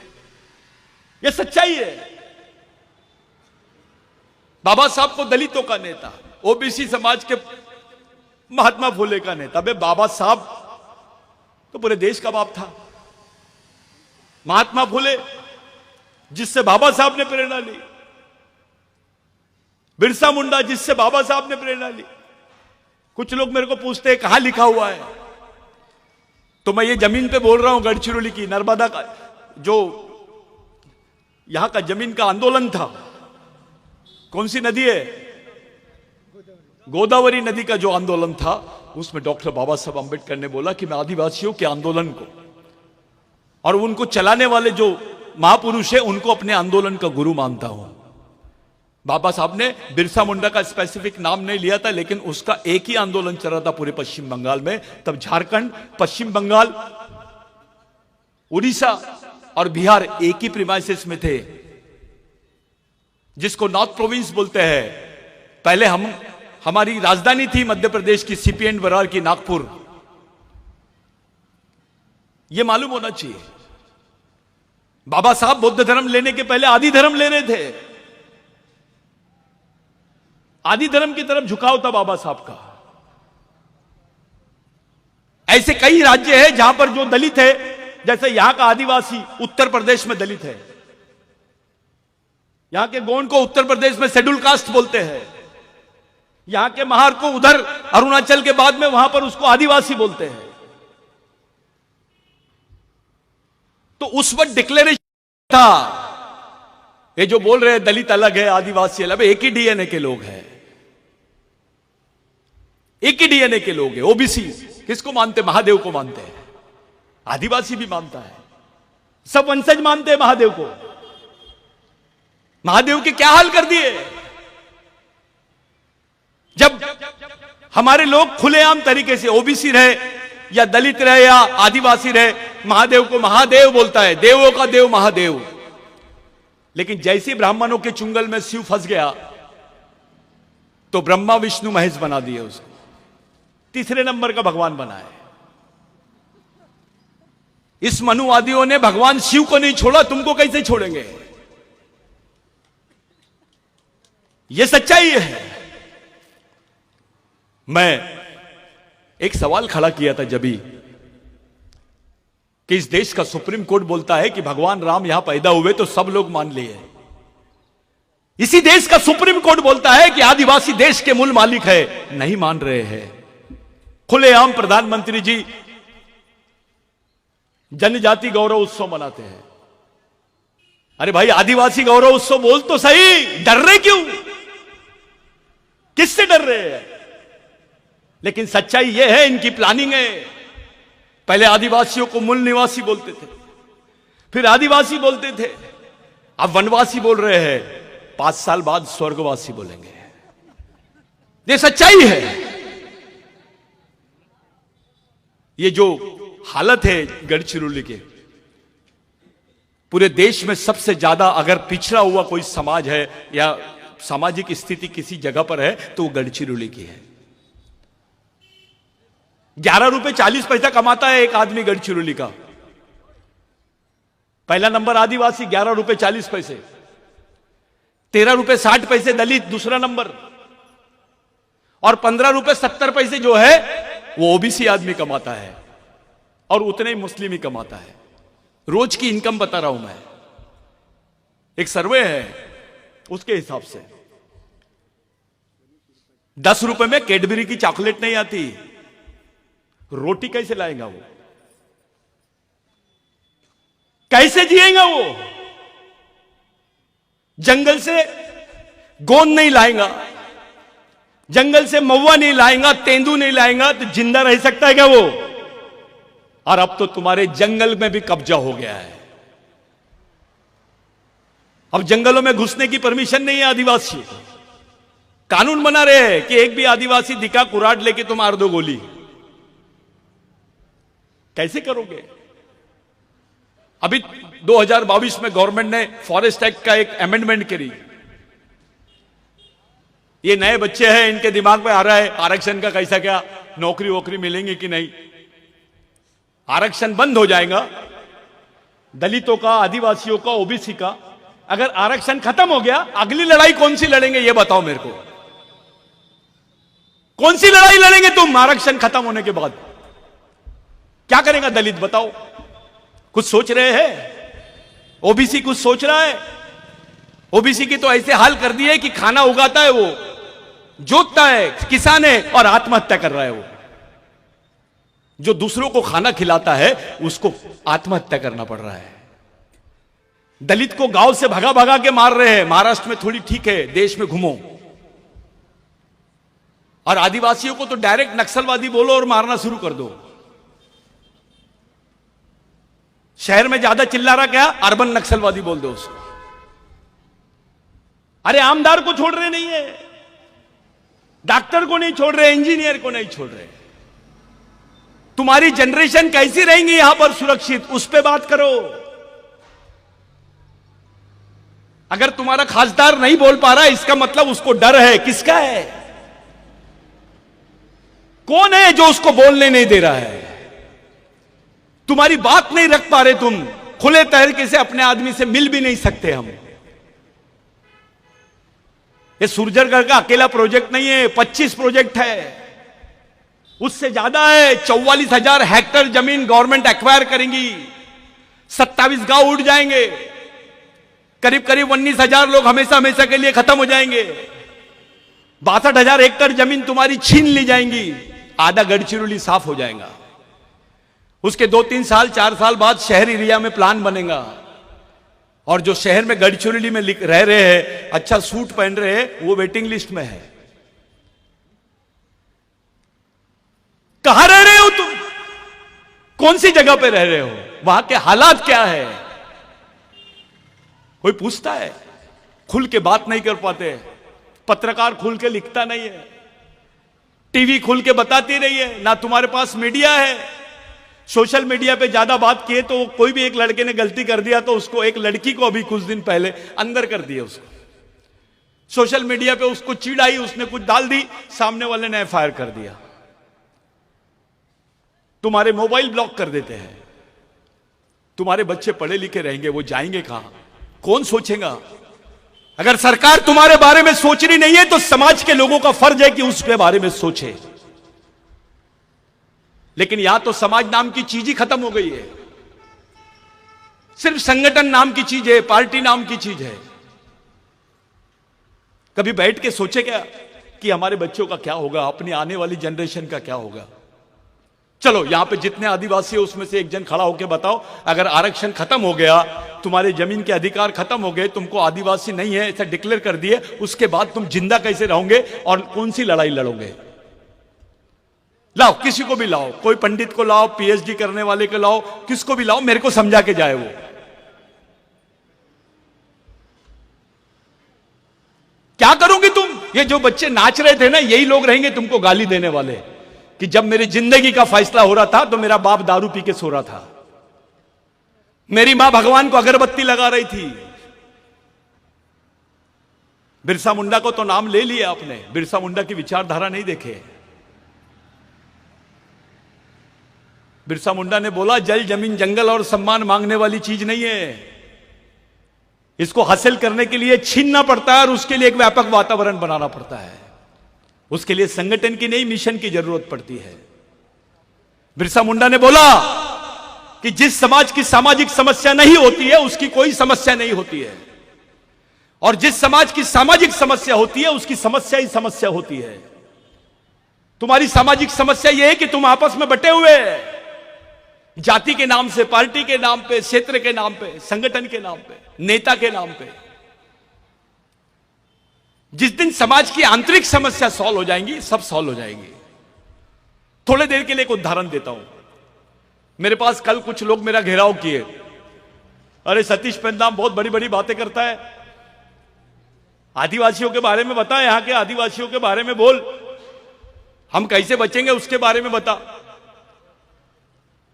ये सच्चाई है। बाबा साहब को दलितों का नेता, ओबीसी समाज के महात्मा फुले का नेता। बे बाबा साहब तो पूरे देश का बाप था। महात्मा फुले जिससे बाबा साहब ने प्रेरणा ली, बिरसा मुंडा जिससे बाबा साहब ने प्रेरणा ली। कुछ लोग मेरे को पूछते हैं कहां लिखा हुआ है, तो मैं ये जमीन पे बोल रहा हूं, गढ़चिरौली की नर्मदा का जो यहां का जमीन का आंदोलन था। कौन सी नदी है? गोदावरी नदी का जो आंदोलन था, उसमें डॉक्टर बाबा साहब अंबेडकर ने बोला कि मैं आदिवासियों के आंदोलन को और उनको चलाने वाले जो महापुरुष है उनको अपने आंदोलन का गुरु मानता हूं। बाबा साहब ने बिरसा मुंडा का स्पेसिफिक नाम नहीं लिया था, लेकिन उसका एक ही आंदोलन चल रहा था पूरे पश्चिम बंगाल में। तब झारखंड, पश्चिम बंगाल, उड़ीसा और बिहार एक ही प्रीमाइसेस में थे, जिसको नॉर्थ प्रोविंस बोलते हैं। पहले हमारी राजधानी थी मध्य प्रदेश की, सीपी एंड बरार की, नागपुर। यह मालूम होना चाहिए। बाबा साहब बौद्ध धर्म लेने के पहले आदि धर्म ले रहे थे। आदि धर्म की तरफ झुकाव था बाबा साहब का। ऐसे कई राज्य हैं जहां पर जो दलित है, जैसे यहां का आदिवासी उत्तर प्रदेश में दलित है। यहां के गोंड को उत्तर प्रदेश में शेड्यूल कास्ट बोलते हैं। यहां के महार को उधर अरुणाचल के बाद में वहां पर उसको आदिवासी बोलते हैं। तो उस वक्त डिक्लेरेशन था, ये जो बोल रहे हैं दलित अलग है, आदिवासी अलग है, एक ही डीएनए के लोग हैं, एक ही डीएनए के लोग हैं। ओबीसी किसको मानते? महादेव को मानते हैं। आदिवासी भी मानता है, सब वंशज मानते हैं महादेव को। महादेव के क्या हाल कर दिए? जब हमारे लोग खुलेआम तरीके से ओबीसी रहे या दलित रहे या आदिवासी रहे, महादेव को महादेव बोलता है, देवों का देव महादेव। लेकिन जैसे ब्राह्मणों के चुंगल में शिव फंस गया तो ब्रह्मा विष्णु महेश बना दिए उसको, तीसरे नंबर का भगवान बनाए। इस मनुवादियों ने भगवान शिव को नहीं छोड़ा, तुमको कैसे छोड़ेंगे? यह सच्चाई है। मैं एक सवाल खड़ा किया था जब भी कि इस देश का सुप्रीम कोर्ट बोलता है कि भगवान राम यहां पैदा हुए तो सब लोग मान लिए। इसी देश का सुप्रीम कोर्ट बोलता है कि आदिवासी देश के मूल मालिक है, नहीं मान रहे हैं। खुलेआम प्रधानमंत्री जी जनजाति गौरव उत्सव मनाते हैं। अरे भाई, आदिवासी गौरव उत्सव बोल तो सही, डर रहे क्यों? किससे डर रहे हैं? लेकिन सच्चाई यह है, इनकी प्लानिंग है। पहले आदिवासियों को मूल निवासी बोलते थे, फिर आदिवासी बोलते थे, अब वनवासी बोल रहे हैं, 5 साल बाद स्वर्गवासी बोलेंगे। ये सच्चाई है। ये जो हालत है गढ़चिरौली के, पूरे देश में सबसे ज्यादा अगर पिछड़ा हुआ कोई समाज है या सामाजिक स्थिति किसी जगह पर है तो वो गढ़चिरौली की है। 11 रुपए 40 पैसा कमाता है एक आदमी गढ़चिरौली का। पहला नंबर आदिवासी 11 रुपए 40 पैसे, 13 रुपए 60 पैसे दलित दूसरा नंबर, और 15 रुपए 70 पैसे जो है वो ओबीसी आदमी कमाता है, और उतने ही मुस्लिम ही कमाता है। रोज की इनकम बता रहा हूं मैं, एक सर्वे है उसके हिसाब से। 10 रुपए में कैडबरी की चॉकलेट नहीं आती, रोटी कैसे लाएगा वो? कैसे जिएगा वो? जंगल से गोंद नहीं लाएगा, जंगल से महुआ नहीं लाएगा, तेंदू नहीं लाएगा तो जिंदा रह सकता है क्या वो? और अब तो तुम्हारे जंगल में भी कब्जा हो गया है। अब जंगलों में घुसने की परमिशन नहीं है आदिवासी। कानून बना रहे हैं कि एक भी आदिवासी दिखा कुराड लेके तुम मार दो गोली। कैसे करोगे? अभी 2022 में गवर्नमेंट ने फॉरेस्ट एक्ट का एक अमेंडमेंट करी। ये नए बच्चे हैं, इनके दिमाग में आ रहा है आरक्षण का कैसा क्या, नौकरी वोकरी मिलेंगी कि नहीं। आरक्षण बंद हो जाएगा दलितों का, आदिवासियों का, ओबीसी का। अगर आरक्षण खत्म हो गया, अगली लड़ाई कौन सी लड़ेंगे ये बताओ मेरे को। कौन सी लड़ाई लड़ेंगे तुम आरक्षण खत्म होने के बाद? क्या करेगा दलित बताओ? कुछ सोच रहे हैं? ओबीसी कुछ सोच रहा है? ओबीसी की तो ऐसे हाल कर दिए कि खाना उगाता है वो, जोतता है, किसान है, और आत्महत्या कर रहा है वो। जो दूसरों को खाना खिलाता है उसको आत्महत्या करना पड़ रहा है। दलित को गांव से भगा भगा के मार रहे हैं। महाराष्ट्र में थोड़ी ठीक है, देश में घूमो। और आदिवासियों को तो डायरेक्ट नक्सलवादी बोलो और मारना शुरू कर दो। शहर में ज्यादा चिल्ला रहा क्या, अर्बन नक्सलवादी बोल दो उसको। अरे आमदार को छोड़ रहे नहीं है, डॉक्टर को नहीं छोड़ रहे, इंजीनियर को नहीं छोड़ रहे। तुम्हारी जनरेशन कैसी रहेंगी यहां पर सुरक्षित, उस पे बात करो। अगर तुम्हारा खासदार नहीं बोल पा रहा इसका मतलब उसको डर है। किसका है? कौन है जो उसको बोलने नहीं दे रहा है? तुम्हारी बात नहीं रख पा रहे तुम। खुले तरीके से अपने आदमी से मिल भी नहीं सकते हम। ये सुरजरगढ़ का अकेला प्रोजेक्ट नहीं है, 25 प्रोजेक्ट है, उससे ज्यादा है। 44,000 हेक्टेयर जमीन गवर्नमेंट एक्वायर करेंगी, 27 गांव उड़ जाएंगे, करीब करीब 19,000 लोग हमेशा हमेशा के लिए खत्म हो जाएंगे। 62,000 हेक्टेयर जमीन तुम्हारी छीन ली जाएंगी, आधा गढ़चिरौली साफ हो जाएगा। उसके 2-3 साल 4 साल बाद शहर एरिया में प्लान बनेगा। और जो शहर में गढ़चिरौली में रह रहे हैं, अच्छा सूट पहन रहे हैं, वो वेटिंग लिस्ट में है। कहां रह रहे हो तुम? कौन सी जगह पे रह रहे हो? वहां के हालात क्या है? कोई पूछता है? खुल के बात नहीं कर पाते। पत्रकार खुल के लिखता नहीं है, टीवी खुल के बताती नहीं है, ना तुम्हारे पास मीडिया है। सोशल मीडिया पे ज्यादा बात किए तो कोई भी एक लड़के ने गलती कर दिया तो उसको, एक लड़की को अभी कुछ दिन पहले अंदर कर दिया उसको। सोशल मीडिया पे उसको चिढ़ाई, उसने कुछ डाल दी, सामने वाले ने एफआईआर कर दिया। तुम्हारे मोबाइल ब्लॉक कर देते हैं। तुम्हारे बच्चे पढ़े लिखे रहेंगे, वो जाएंगे कहां? कौन सोचेगा? अगर सरकार तुम्हारे बारे में सोच रही नहीं है तो समाज के लोगों का फर्ज है कि उसके बारे में सोचे। लेकिन यहां तो समाज नाम की चीज ही खत्म हो गई है। सिर्फ संगठन नाम की चीज है, पार्टी नाम की चीज है। कभी बैठ के सोचे क्या कि हमारे बच्चों का क्या होगा, अपनी आने वाली जनरेशन का क्या होगा? चलो यहां पे जितने आदिवासी है उसमें से एक जन खड़ा होकर बताओ, अगर आरक्षण खत्म हो गया, तुम्हारे जमीन के अधिकार खत्म हो गए, तुमको आदिवासी नहीं है ऐसा डिक्लेयर कर दिए, उसके बाद तुम जिंदा कैसे रहोगे और कौन सी लड़ाई लड़ोगे? लाओ, किसी को भी लाओ, कोई पंडित को लाओ, पीएचडी करने वाले को लाओ, किसको भी लाओ, मेरे को समझा के जाए वो। क्या करोगे तुम? ये जो बच्चे नाच रहे थे ना, यही लोग रहेंगे तुमको गाली देने वाले कि जब मेरी जिंदगी का फैसला हो रहा था तो मेरा बाप दारू पी के सो रहा था, मेरी मां भगवान को अगरबत्ती लगा रही थी। बिरसा मुंडा को तो नाम ले लिया आपने, बिरसा मुंडा की विचारधारा नहीं देखे। बिरसा मुंडा ने बोला जल जमीन जंगल और सम्मान मांगने वाली चीज नहीं है, इसको हासिल करने के लिए छीनना पड़ता है और उसके लिए एक व्यापक वातावरण बनाना पड़ता है। उसके लिए संगठन की नहीं, मिशन की जरूरत पड़ती है। बिरसा मुंडा ने बोला कि जिस समाज की सामाजिक समस्या नहीं होती है उसकी कोई समस्या नहीं होती है, और जिस समाज की सामाजिक समस्या होती है उसकी समस्या ही समस्या होती है। तुम्हारी सामाजिक समस्या यह है कि तुम आपस में बटे हुए, जाति के नाम से, पार्टी के नाम पे, क्षेत्र के नाम पे, संगठन के नाम पे, नेता के नाम पे। जिस दिन समाज की आंतरिक समस्या सॉल्व हो जाएंगी, सब सॉल्व हो जाएंगी। थोड़े देर के लिए एक उदाहरण देता हूं। मेरे पास कल कुछ लोग मेरा घेराव किए, अरे सतीश पेंदाम बहुत बड़ी बड़ी बातें करता है, आदिवासियों के बारे में बता, यहां के आदिवासियों के बारे में बोल, हम कैसे बचेंगे उसके बारे में बता।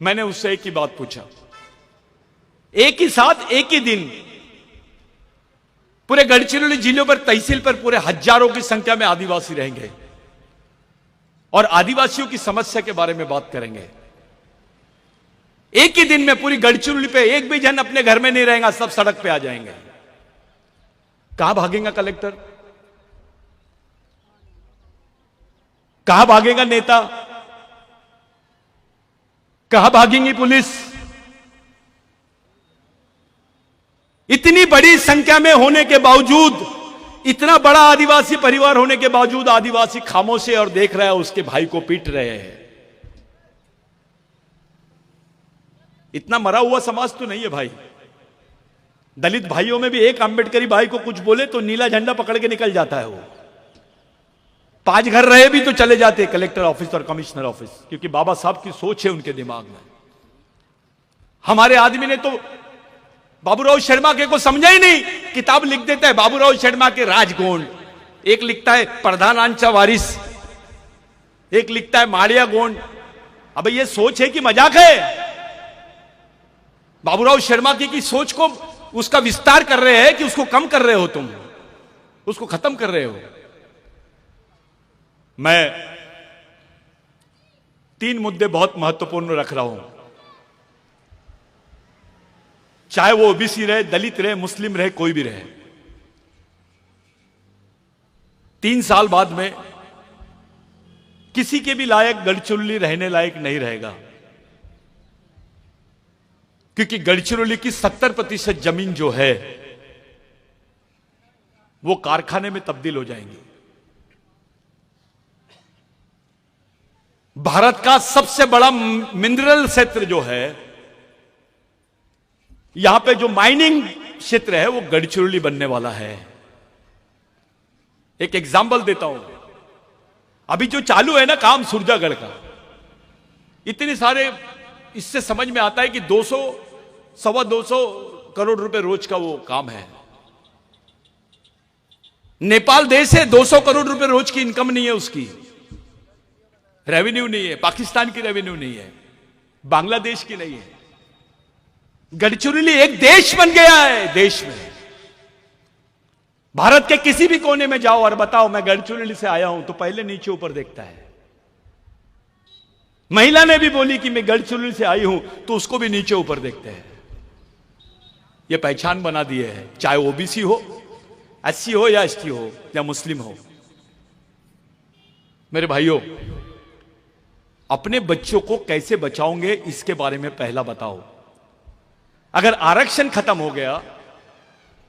मैंने उससे एक ही बात पूछा, एक ही साथ एक ही दिन पूरे गढ़चिरौली जिले पर, तहसील पर पूरे हजारों की संख्या में आदिवासी रहेंगे और आदिवासियों की समस्या के बारे में बात करेंगे। एक ही दिन में पूरी गढ़चिरौली पे एक भी जन अपने घर में नहीं रहेगा, सब सड़क पे आ जाएंगे। कहां भागेगा कलेक्टर, कहां भागेगा नेता, कहां भागेंगी पुलिस? इतनी बड़ी संख्या में होने के बावजूद, इतना बड़ा आदिवासी परिवार होने के बावजूद आदिवासी खामोश है और देख रहा है उसके भाई को पीट रहे हैं। इतना मरा हुआ समाज तो नहीं है भाई। दलित भाइयों में भी एक अंबेडकरी भाई को कुछ बोले तो नीला झंडा पकड़ के निकल जाता है वो। 5 घर रहे भी तो चले जाते कलेक्टर ऑफिस और कमिश्नर ऑफिस, क्योंकि बाबा साहब की सोच है उनके दिमाग में। हमारे आदमी ने तो बाबूराव शर्मा के को समझा ही नहीं, किताब लिख देता है बाबूराव शर्मा के राजगुण, एक लिखता है प्रधानांचा वारिस, एक लिखता है माड़िया गुण। अब ये सोच है कि मजाक है? बाबूराव शर्मा की सोच को उसका विस्तार कर रहे हैं कि उसको कम कर रहे हो, तुम उसको खत्म कर रहे हो। मैं 3 मुद्दे बहुत महत्वपूर्ण रख रहा हूं, चाहे वो ओबीसी रहे, दलित रहे, मुस्लिम रहे, कोई भी रहे। 3 साल बाद में किसी के भी लायक गढ़चिरौली रहने लायक नहीं रहेगा, क्योंकि गढ़चिरौली की 70% जमीन जो है वो कारखाने में तब्दील हो जाएंगी। भारत का सबसे बड़ा मिनरल क्षेत्र जो है, यहां पे जो माइनिंग क्षेत्र है वो गढ़चिरौली बनने वाला है। एक एग्जांपल देता हूं, अभी जो चालू है ना काम सुरजागढ़ का, इतने सारे, इससे समझ में आता है कि 200 सवा 200 करोड़ रुपए रोज का वो काम है। नेपाल देश है, 200 करोड़ रुपए रोज की इनकम नहीं है, उसकी रेवेन्यू नहीं है, पाकिस्तान की रेवेन्यू नहीं है, बांग्लादेश की नहीं है। गढ़चिरौली एक देश बन गया है, देश में। भारत के किसी भी कोने में जाओ और बताओ मैं गढ़चिरौली से आया हूं, तो पहले नीचे ऊपर देखता है। महिला ने भी बोली कि मैं गढ़चिरौली से आई हूं, तो उसको भी नीचे ऊपर देखते हैं। यह पहचान बना दिए है, चाहे ओबीसी हो, एससी हो या एसटी हो या मुस्लिम हो। मेरे भाइयों, अपने बच्चों को कैसे बचाओगे इसके बारे में पहला बताओ। अगर आरक्षण खत्म हो गया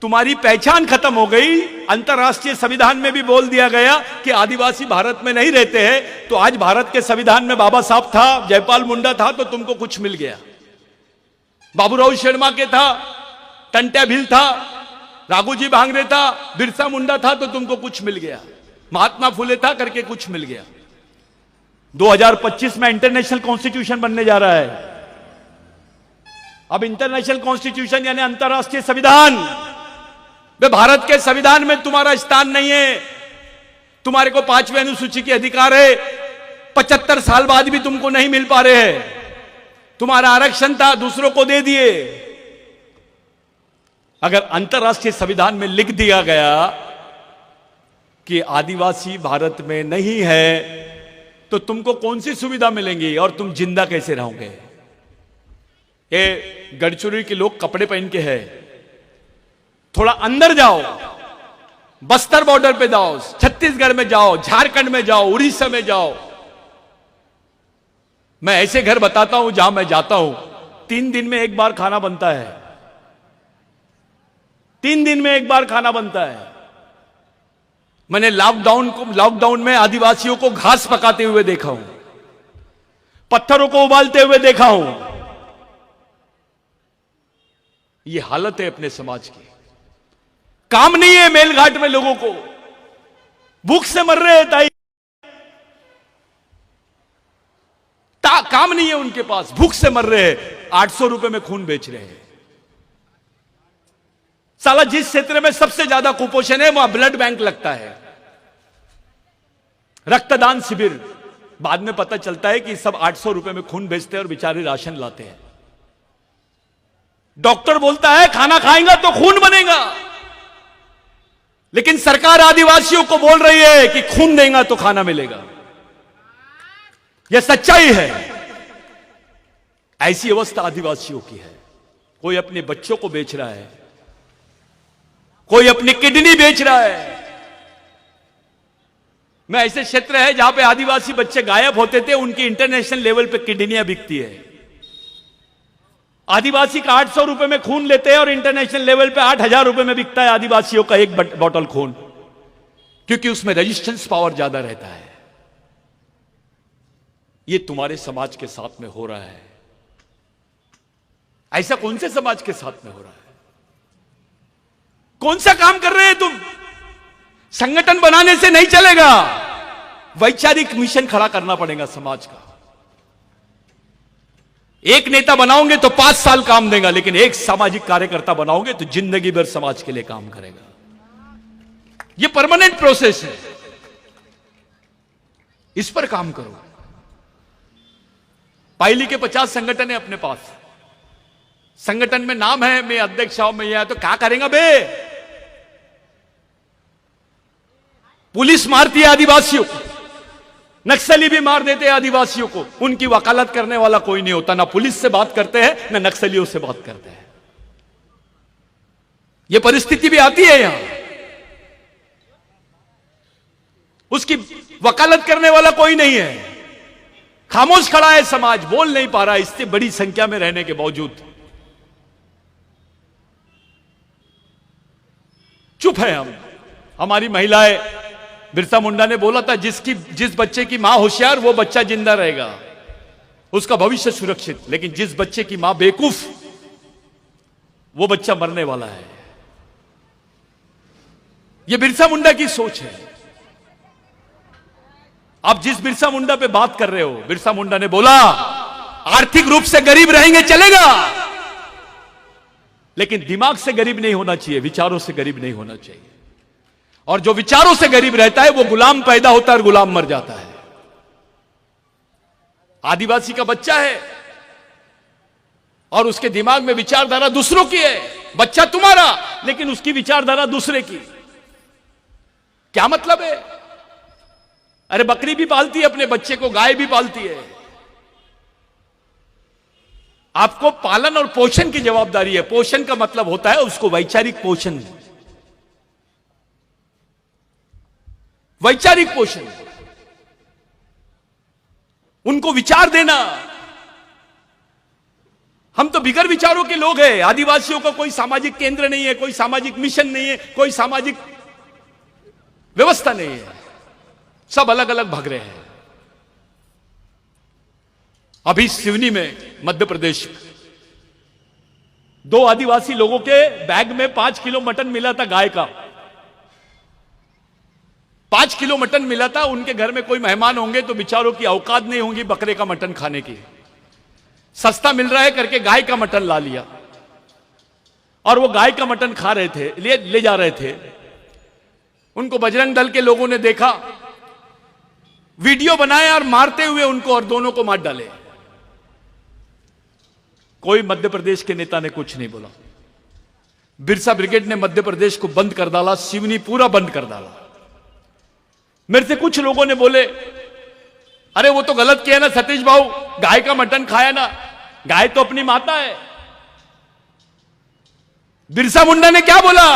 तुम्हारी पहचान खत्म हो गई। अंतर्राष्ट्रीय संविधान में भी बोल दिया गया कि आदिवासी भारत में नहीं रहते हैं। तो आज भारत के संविधान में बाबा साहब था, जयपाल मुंडा था, तो तुमको कुछ मिल गया। बाबूराव शर्मा के था, टंट्या भील था, राघोजी भांगरे था, बिरसा मुंडा था, तो तुमको कुछ मिल गया। महात्मा फुले था करके कुछ मिल गया। 2025 में इंटरनेशनल कॉन्स्टिट्यूशन बनने जा रहा है। अब इंटरनेशनल कॉन्स्टिट्यूशन यानी अंतर्राष्ट्रीय संविधान, वे भारत के संविधान में तुम्हारा स्थान नहीं है। तुम्हारे को 5वीं अनुसूची के अधिकार है, 75 साल बाद भी तुमको नहीं मिल पा रहे हैं। तुम्हारा आरक्षण था, दूसरों को दे दिए। अगर अंतर्राष्ट्रीय संविधान में लिख दिया गया कि आदिवासी भारत में नहीं है, तो तुमको कौन सी सुविधा मिलेंगी और तुम जिंदा कैसे रहोगे? ये गढ़चिरौली के लोग कपड़े पहन के हैं, थोड़ा अंदर जाओ, बस्तर बॉर्डर पे जाओ, छत्तीसगढ़ में जाओ, झारखंड में जाओ, उड़ीसा में जाओ। मैं ऐसे घर बताता हूं जहां मैं जाता हूं, 3 दिन में एक बार खाना बनता है। 3 दिन में एक बार खाना बनता है। मैंने लॉकडाउन में आदिवासियों को घास पकाते हुए देखा हूं, पत्थरों को उबालते हुए देखा हूं। ये हालत है अपने समाज की। काम नहीं है मेलघाट में लोगों को, भूख से मर रहे हैं ताई, काम नहीं है उनके पास, भूख से मर रहे हैं, 800 रुपए में खून बेच रहे हैं। साला जिस क्षेत्र में सबसे ज्यादा कुपोषण है वहां ब्लड बैंक लगता है, रक्तदान शिविर। बाद में पता चलता है कि सब 800 रुपए में खून बेचते हैं और बेचारे राशन लाते हैं। डॉक्टर बोलता है खाना खाएगा तो खून बनेगा, लेकिन सरकार आदिवासियों को बोल रही है कि खून देगा तो खाना मिलेगा। यह सच्चाई है। ऐसी अवस्था आदिवासियों की है। कोई अपने बच्चों को बेच रहा है, कोई अपनी किडनी बेच रहा है। मैं ऐसे क्षेत्र है जहां पे आदिवासी बच्चे गायब होते थे, उनकी इंटरनेशनल लेवल पे किडनियां बिकती है। आदिवासी का 800 रुपए में खून लेते हैं और इंटरनेशनल लेवल पे 8000 रुपए में बिकता है आदिवासियों का एक बॉटल खून, क्योंकि उसमें रेजिस्टेंस पावर ज्यादा रहता है। ये तुम्हारे समाज के साथ में हो रहा है। ऐसा कौन से समाज के साथ में हो रहा है? कौन सा काम कर रहे हैं तुम? संगठन बनाने से नहीं चलेगा, वैचारिक मिशन खड़ा करना पड़ेगा समाज का। एक नेता बनाओगे तो 5 साल काम देगा, लेकिन एक सामाजिक कार्यकर्ता बनाओगे तो जिंदगी भर समाज के लिए काम करेगा। यह परमानेंट प्रोसेस है, इस पर काम करो। पाइली के 50 संगठन है अपने पास। संगठन में नाम है, मैं अध्यक्ष हूं, मैं यह, तो क्या करेंगे बे? पुलिस मारती है आदिवासियों को, नक्सली भी मार देते हैं आदिवासियों को। उनकी वकालत करने वाला कोई नहीं होता, ना पुलिस से बात करते हैं ना नक्सलियों से बात करते हैं। यह परिस्थिति भी आती है यहां। उसकी वकालत करने वाला कोई नहीं है, खामोश खड़ा है समाज, बोल नहीं पा रहा है, इससे बड़ी संख्या में रहने के बावजूद चुप है हम। हमारी महिलाएं, बिरसा मुंडा ने बोला था, जिस बच्चे की मां होशियार वो बच्चा जिंदा रहेगा, उसका भविष्य सुरक्षित। लेकिन जिस बच्चे की मां बेवकूफ, वो बच्चा मरने वाला है। यह बिरसा मुंडा की सोच है। आप जिस बिरसा मुंडा पे बात कर रहे हो, बिरसा मुंडा ने बोला आर्थिक रूप से गरीब रहेंगे चलेगा, लेकिन दिमाग से गरीब नहीं होना चाहिए, विचारों से गरीब नहीं होना चाहिए। और जो विचारों से गरीब रहता है वो गुलाम पैदा होता है और गुलाम मर जाता है। आदिवासी का बच्चा है और उसके दिमाग में विचारधारा दूसरों की है। बच्चा तुम्हारा, लेकिन उसकी विचारधारा दूसरे की। क्या मतलब है? अरे बकरी भी पालती है अपने बच्चे को, गाय भी पालती है। आपको पालन और पोषण की जवाबदारी है। पोषण का मतलब होता है उसको वैचारिक पोषण, वैचारिक पोषण, उनको विचार देना। हम तो बिगर विचारों के लोग हैं। आदिवासियों का कोई सामाजिक केंद्र नहीं है, कोई सामाजिक मिशन नहीं है, कोई सामाजिक व्यवस्था नहीं है, सब अलग अलग भाग रहे हैं। अभी सिवनी में मध्य प्रदेश 2 आदिवासी लोगों के बैग में 5 किलो मटन मिला था, गाय का 5 किलो मटन मिला था। उनके घर में कोई मेहमान होंगे तो बेचारों की औकात नहीं होंगी बकरे का मटन खाने की, सस्ता मिल रहा है करके गाय का मटन ला लिया और वो गाय का मटन खा रहे थे, ले जा रहे थे। उनको बजरंग दल के लोगों ने देखा, वीडियो बनाया और मारते हुए उनको और दोनों को मार डाले। कोई मध्य प्रदेश के नेता ने कुछ नहीं बोला। बिरसा ब्रिगेड ने मध्य प्रदेश को बंद कर डाला, सिवनी पूरा बंद कर डाला। मेरे से कुछ लोगों ने बोले, अरे वो तो गलत किया ना सतीश भाऊ, गाय का मटन खाया ना, गाय तो अपनी माता है। बिरसा मुंडा ने क्या बोला,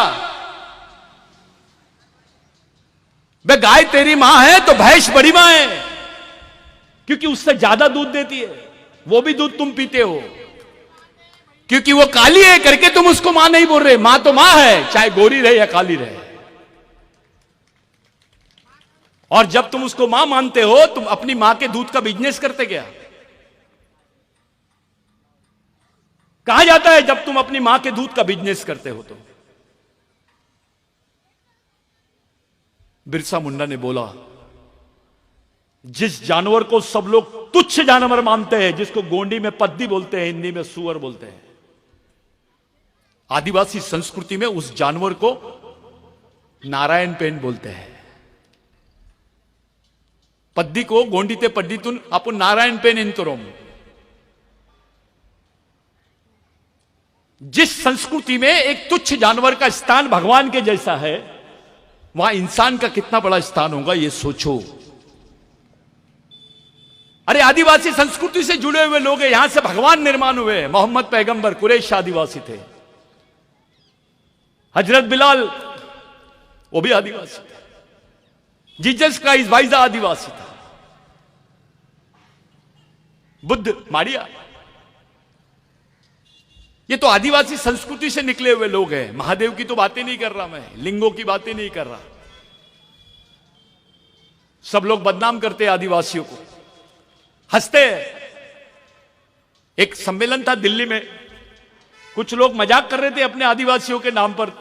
बे गाय तेरी मां है तो भैंस बड़ी मां है, क्योंकि उससे ज्यादा दूध देती है, वो भी दूध तुम पीते हो। क्योंकि वो काली है करके तुम उसको मां नहीं बोल रहे, मां तो मां है, चाहे गोरी रहे या काली रहे। और जब तुम उसको मां मानते हो, तुम अपनी मां के दूध का बिजनेस करते क्या? कहा जाता है जब तुम अपनी मां के दूध का बिजनेस करते हो तो। बिरसा मुंडा ने बोला, जिस जानवर को सब लोग तुच्छ जानवर मानते हैं, जिसको गोंडी में पद्दी बोलते हैं, हिंदी में सुअर बोलते हैं, आदिवासी संस्कृति में उस जानवर को नारायण पेन बोलते हैं। पद्दी को गोंडीते पद्दीतून आपण नारायण पेन इंतरोम। जिस संस्कृति में एक तुच्छ जानवर का स्थान भगवान के जैसा है, वहां इंसान का कितना बड़ा स्थान होगा ये सोचो। अरे आदिवासी संस्कृति से जुड़े हुए लोग हैं, यहां से भगवान निर्माण हुए। मोहम्मद पैगंबर कुरैश आदिवासी थे, हजरत बिलाल वो भी आदिवासी थे, जीसस क्राइस्ट वाइजा आदिवासी था, बुद्ध मारिया, ये तो आदिवासी संस्कृति से निकले हुए लोग हैं। महादेव की तो बातें नहीं कर रहा मैं, लिंगों की बातें नहीं कर रहा। सब लोग बदनाम करते हैं आदिवासियों को, हंसते हैं। एक सम्मेलन था दिल्ली में, कुछ लोग मजाक कर रहे थे अपने आदिवासियों के नाम पर।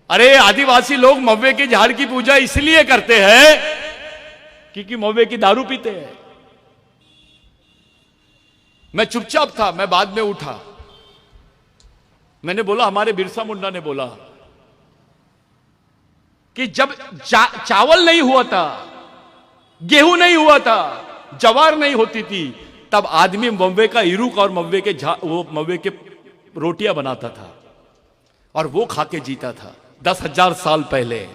अरे आदिवासी लोग मव्वे के झाड़ की पूजा इसलिए करते हैं क्योंकि मव्वे की दारू पीते हैं। मैं चुपचाप था, मैं बाद में उठा, मैंने बोला, हमारे बिरसा मुंडा ने बोला कि जब चावल नहीं हुआ था, गेहूं नहीं हुआ था, जवार नहीं होती थी, तब आदमी मव्वे का इरुक और मव्वे के रोटियां बनाता था और वो खा के जीता था 10,000 साल पहले।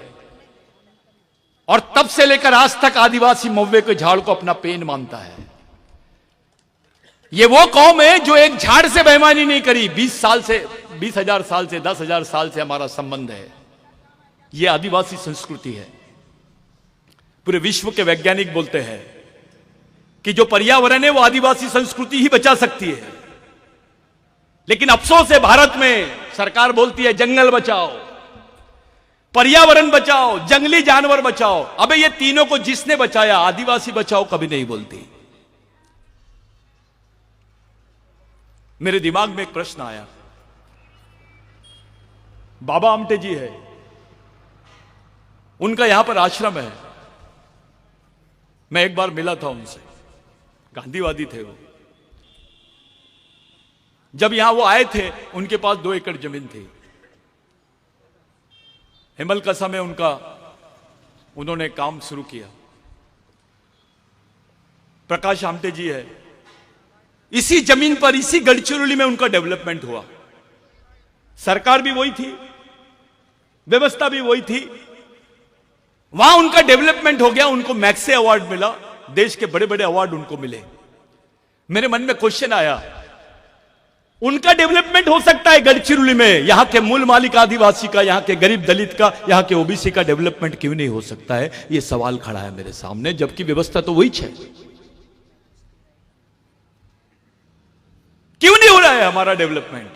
और तब से लेकर आज तक आदिवासी मव्वे के झाड़ को अपना पेन मानता है। ये वो कौम है जो एक झाड़ से बेईमानी नहीं करी। 20,000 साल से 10,000 साल से हमारा संबंध है। ये आदिवासी संस्कृति है। पूरे विश्व के वैज्ञानिक बोलते हैं कि जो पर्यावरण है वो आदिवासी संस्कृति ही बचा सकती है। लेकिन अफसोस है, भारत में सरकार बोलती है जंगल बचाओ, पर्यावरण बचाओ, जंगली जानवर बचाओ। अबे ये तीनों को जिसने बचाया, आदिवासी बचाओ कभी नहीं बोलती। मेरे दिमाग में एक प्रश्न आया, बाबा आमटे जी है, उनका यहां पर आश्रम है। मैं एक बार मिला था उनसे, गांधीवादी थे वो। जब यहां वो आए थे, उनके पास 2 एकड़ जमीन थी। हिमलकसा में उन्होंने काम शुरू किया। प्रकाश आमटे जी है, इसी जमीन पर, इसी गढ़चिरौली में उनका डेवलपमेंट हुआ। सरकार भी वही थी, व्यवस्था भी वही थी, वहां उनका डेवलपमेंट हो गया। उनको मैक्से अवार्ड मिला, देश के बड़े बड़े अवार्ड उनको मिले। मेरे मन में क्वेश्चन आया, उनका डेवलपमेंट हो सकता है गढ़चिरौली में, यहां के मूल मालिक आदिवासी का, यहां के गरीब दलित का, यहां के ओबीसी का डेवलपमेंट क्यों नहीं हो सकता है? यह सवाल खड़ा है मेरे सामने, जबकि व्यवस्था तो वही है। क्यों नहीं हो रहा है हमारा डेवलपमेंट?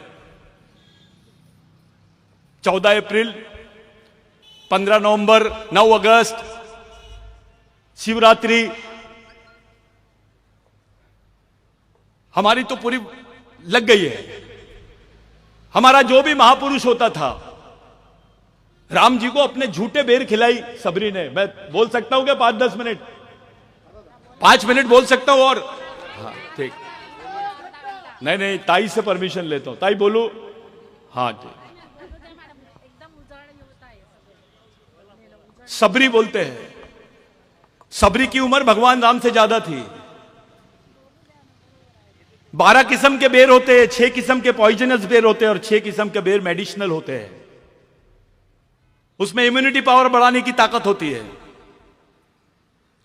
14 अप्रैल, 15 नवंबर, 9 अगस्त, शिवरात्रि, हमारी तो पूरी लग गई है। हमारा जो भी महापुरुष होता था, राम जी को अपने झूठे बेर खिलाई सबरी ने। मैं बोल सकता हूं क्या 5-10 मिनट? 5 मिनट बोल सकता हूं और? हाँ ठीक। नहीं, ताई से परमिशन लेता हूं। ताई बोलू? हाँ ठीक। सबरी बोलते हैं। सबरी की उम्र भगवान राम से ज्यादा थी। 12 किस्म के बेर होते हैं, 6 किस्म के पॉइजनस बेर होते हैं और 6 किस्म के बेर मेडिसिनल होते हैं। उसमें इम्यूनिटी पावर बढ़ाने की ताकत होती है।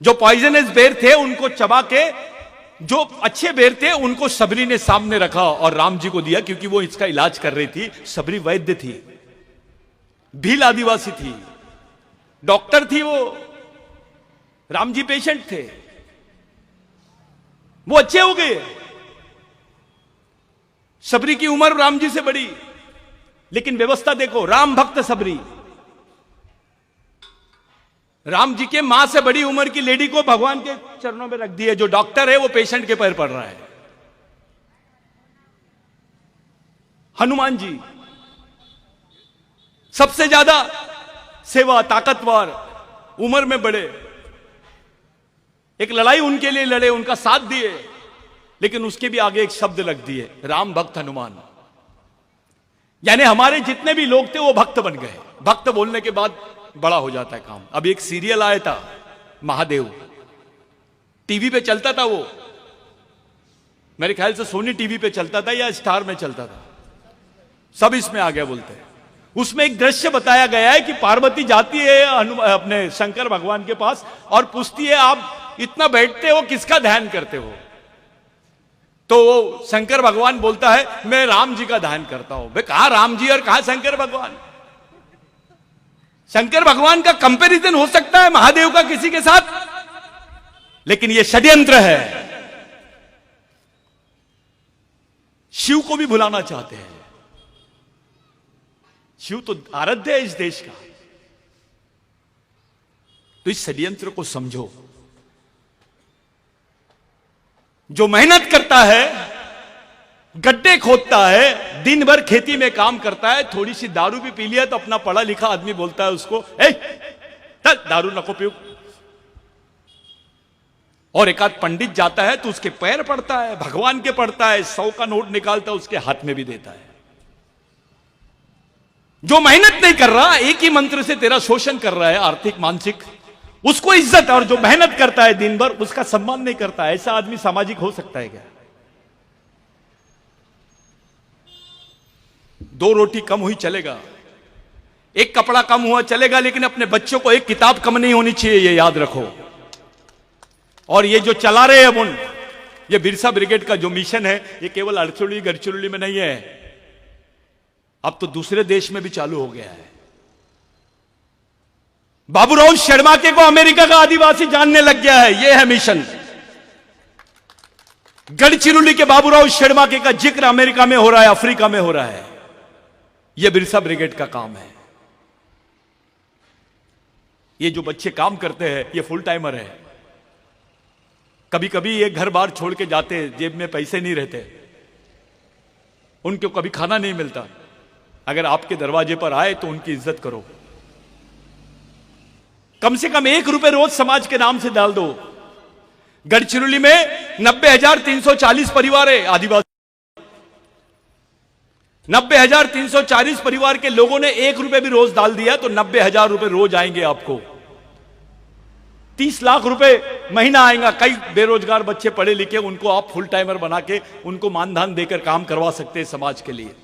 जो पॉइजनस बेर थे उनको चबा के, जो अच्छे बेर थे उनको सबरी ने सामने रखा और राम जी को दिया, क्योंकि वो इसका इलाज कर रही थी। सबरी वैद्य थी, भील आदिवासी थी, डॉक्टर थी वो। राम जी पेशेंट थे, वो अच्छे हो गए। सबरी की उम्र राम जी से बड़ी, लेकिन व्यवस्था देखो। राम भक्त सबरी, राम जी के मां से बड़ी उम्र की लेडी को भगवान के चरणों में रख दिए। जो डॉक्टर है वो पेशेंट के पैर पड़ रहा है। हनुमान जी सबसे ज्यादा सेवा, ताकतवर, उम्र में बड़े। एक लड़ाई उनके लिए लड़े, उनका साथ दिए, लेकिन उसके भी आगे एक शब्द लग दिए, राम भक्त हनुमान। यानी हमारे जितने भी लोग थे वो भक्त बन गए। भक्त बोलने के बाद बड़ा हो जाता है काम। अब एक सीरियल आया था महादेव, टीवी पे चलता था वो, मेरे ख्याल से सोनी टीवी पे चलता था या स्टार में चलता था, सब इसमें आ गया बोलते हैं। उसमें एक दृश्य बताया गया है कि पार्वती जाती है अपने शंकर भगवान के पास और पूछती है, आप इतना बैठते हो, किसका ध्यान करते हो? तो शंकर भगवान बोलता है, मैं राम जी का ध्यान करता हूं। भाई कहां राम जी और कहां शंकर भगवान? शंकर भगवान का कंपैरिजन हो सकता है महादेव का किसी के साथ, लेकिन यह षड्यंत्र है। शिव को भी भुलाना चाहते हैं। शिव तो आराध्य है इस देश का। तो इस षड्यंत्र को समझो। जो मेहनत करता है, गड्ढे खोदता है, दिन भर खेती में काम करता है, थोड़ी सी दारू भी पी लिया तो अपना पढ़ा लिखा आदमी बोलता है उसको, दारू नको पियो। और एक आध पंडित जाता है तो उसके पैर पड़ता है, भगवान के पड़ता है, 100 का नोट निकालता है उसके हाथ में भी देता है। जो मेहनत नहीं कर रहा, एक ही मंत्र से तेरा शोषण कर रहा है, आर्थिक मानसिक, उसको इज्जत। और जो मेहनत करता है दिन भर, उसका सम्मान नहीं करता। ऐसा आदमी सामाजिक हो सकता है क्या? 2 रोटी कम हुई चलेगा, एक कपड़ा कम हुआ चलेगा, लेकिन अपने बच्चों को एक किताब कम नहीं होनी चाहिए, ये याद रखो। और ये जो चला रहे हैं अब ये बिरसा ब्रिगेड का जो मिशन है, ये केवल अड़चुली गढ़चिरौली में नहीं है, अब तो दूसरे देश में भी चालू हो गया है। बाबूराव शर्माके को अमेरिका का आदिवासी जानने लग गया है। यह है मिशन। गढ़चिरौली के बाबूराव शर्माके का जिक्र अमेरिका में हो रहा है, अफ्रीका में हो रहा है। यह बिरसा ब्रिगेड का काम है। ये जो बच्चे काम करते हैं, ये फुल टाइमर है। कभी कभी ये घर बार छोड़ के जाते हैं, जेब में पैसे नहीं रहते, उनको कभी खाना नहीं मिलता। अगर आपके दरवाजे पर आए तो उनकी इज्जत करो। कम से कम 1 रुपए रोज समाज के नाम से डाल दो। गढ़चिरौली में 90,340 परिवार है आदिवासी। 90,340 परिवार के लोगों ने 1 रुपए भी रोज डाल दिया तो 90,000 रुपए रोज आएंगे आपको। 30 लाख रुपए महीना आएगा। कई बेरोजगार बच्चे पढ़े लिखे, उनको आप फुल टाइमर बना के उनको मानधन देकर काम करवा सकते हैं समाज के लिए।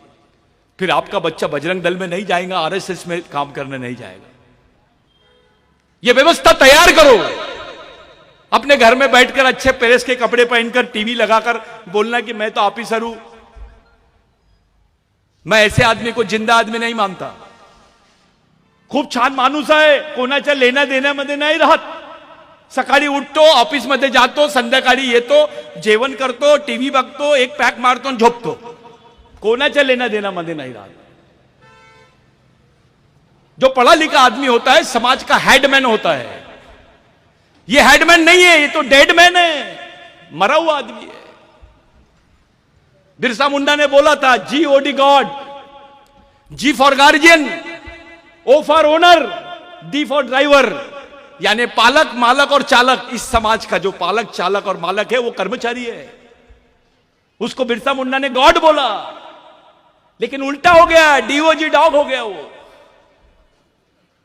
फिर आपका बच्चा बजरंग दल में नहीं जाएगा, आरएसएस में काम करने नहीं जाएगा। यह व्यवस्था तैयार करो। अपने घर में बैठकर अच्छे प्रेस के कपड़े पहनकर टीवी लगाकर बोलना कि मैं तो ऑफिसर हूं। मैं ऐसे आदमी को जिंदा आदमी नहीं मानता। खूप छान माणूस आहे, कोणाच्या लेना देण्यामध्ये नाही राहत, सकाळी उठतो, ऑफिस मध्ये जातो, संध्याकाळी येतो, जेवण करतो, टीव्ही बघतो, एक पॅक मारतो आणि झोपतो. कोणाच्या लेना देण्यामध्ये नाही राहत. जो पढ़ा लिखा आदमी होता है समाज का हेडमैन होता है. ये हेडमैन नहीं है, ये तो डेडमैन है, मरा हुआ आदमी है. बिरसा मुंडा ने बोला था GOD God, G for guardian, O for owner, D for driver. यानी पालक, मालक और चालक. इस समाज का जो पालक, चालक और मालक है वो कर्मचारी है. उसको बिरसा मुंडा ने गॉड बोला, लेकिन उल्टा हो गया, DOG डॉग हो गया. वो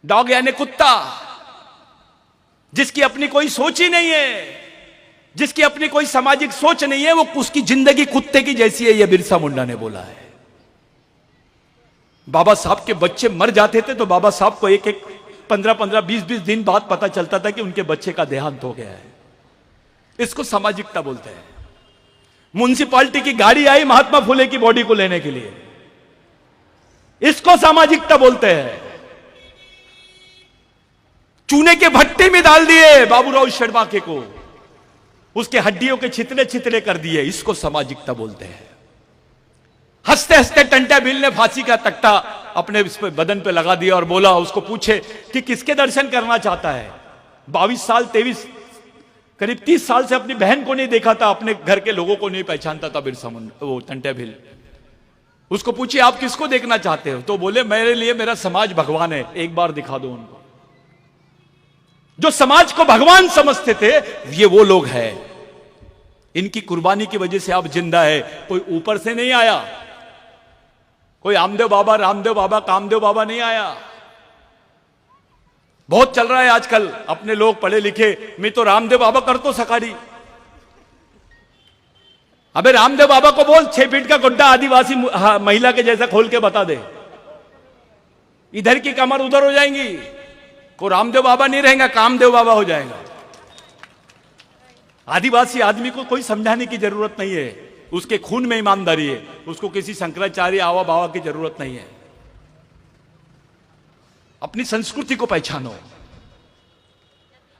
डॉग यानी कुत्ता, जिसकी अपनी कोई सोच ही नहीं है, जिसकी अपनी कोई सामाजिक सोच नहीं है, वो उसकी जिंदगी कुत्ते की जैसी है. यह बिरसा मुंडा ने बोला है. बाबा साहब के बच्चे मर जाते थे तो बाबा साहब को एक 15-15, 20-20 दिन बाद पता चलता था कि उनके बच्चे का देहांत हो गया है. इसको सामाजिकता बोलते हैं. म्युनिसिपालिटी की गाड़ी आई महात्मा फुले की बॉडी को लेने के लिए, इसको सामाजिकता बोलते हैं. चूने के भट्टे में डाल दिए बाबूराव शर्माके को, उसके हड्डियों के छितरे छितरे कर दिए, इसको सामाजिकता बोलते हैं. हंसते हंसते टंटा भील ने फांसी का तख्ता अपने इस पे बदन पे लगा दिया और बोला, उसको पूछे कि किसके दर्शन करना चाहता है. 22 साल 23 करीब 30 साल से अपनी बहन को नहीं देखा था, अपने घर के लोगों को नहीं पहचानता था बिरसा मुंडा, वो टंटा भील. उसको पूछे आप किसको देखना चाहते हो, तो बोले मेरे लिए मेरा समाज भगवान है, एक बार दिखा दो उनको. जो समाज को भगवान समझते थे ये वो लोग हैं. इनकी कुर्बानी की वजह से आप जिंदा है. कोई ऊपर से नहीं आया, कोई आमदेव बाबा, रामदेव बाबा, कामदेव बाबा नहीं आया. बहुत चल रहा है आजकल, अपने लोग पढ़े लिखे, मैं तो रामदेव बाबा कर तो सकाड़ी. अबे रामदेव बाबा को बोल 6 फीट का गुड्डा आदिवासी महिला के जैसा खोल के बता दे, इधर की कमर उधर हो जाएंगी. को रामदेव बाबा नहीं रहेगा, कामदेव बाबा हो जाएगा. आदिवासी आदमी को कोई समझाने की जरूरत नहीं है, उसके खून में ईमानदारी है, उसको किसी शंकराचार्य आवा बावा की जरूरत नहीं है. अपनी संस्कृति को पहचानो,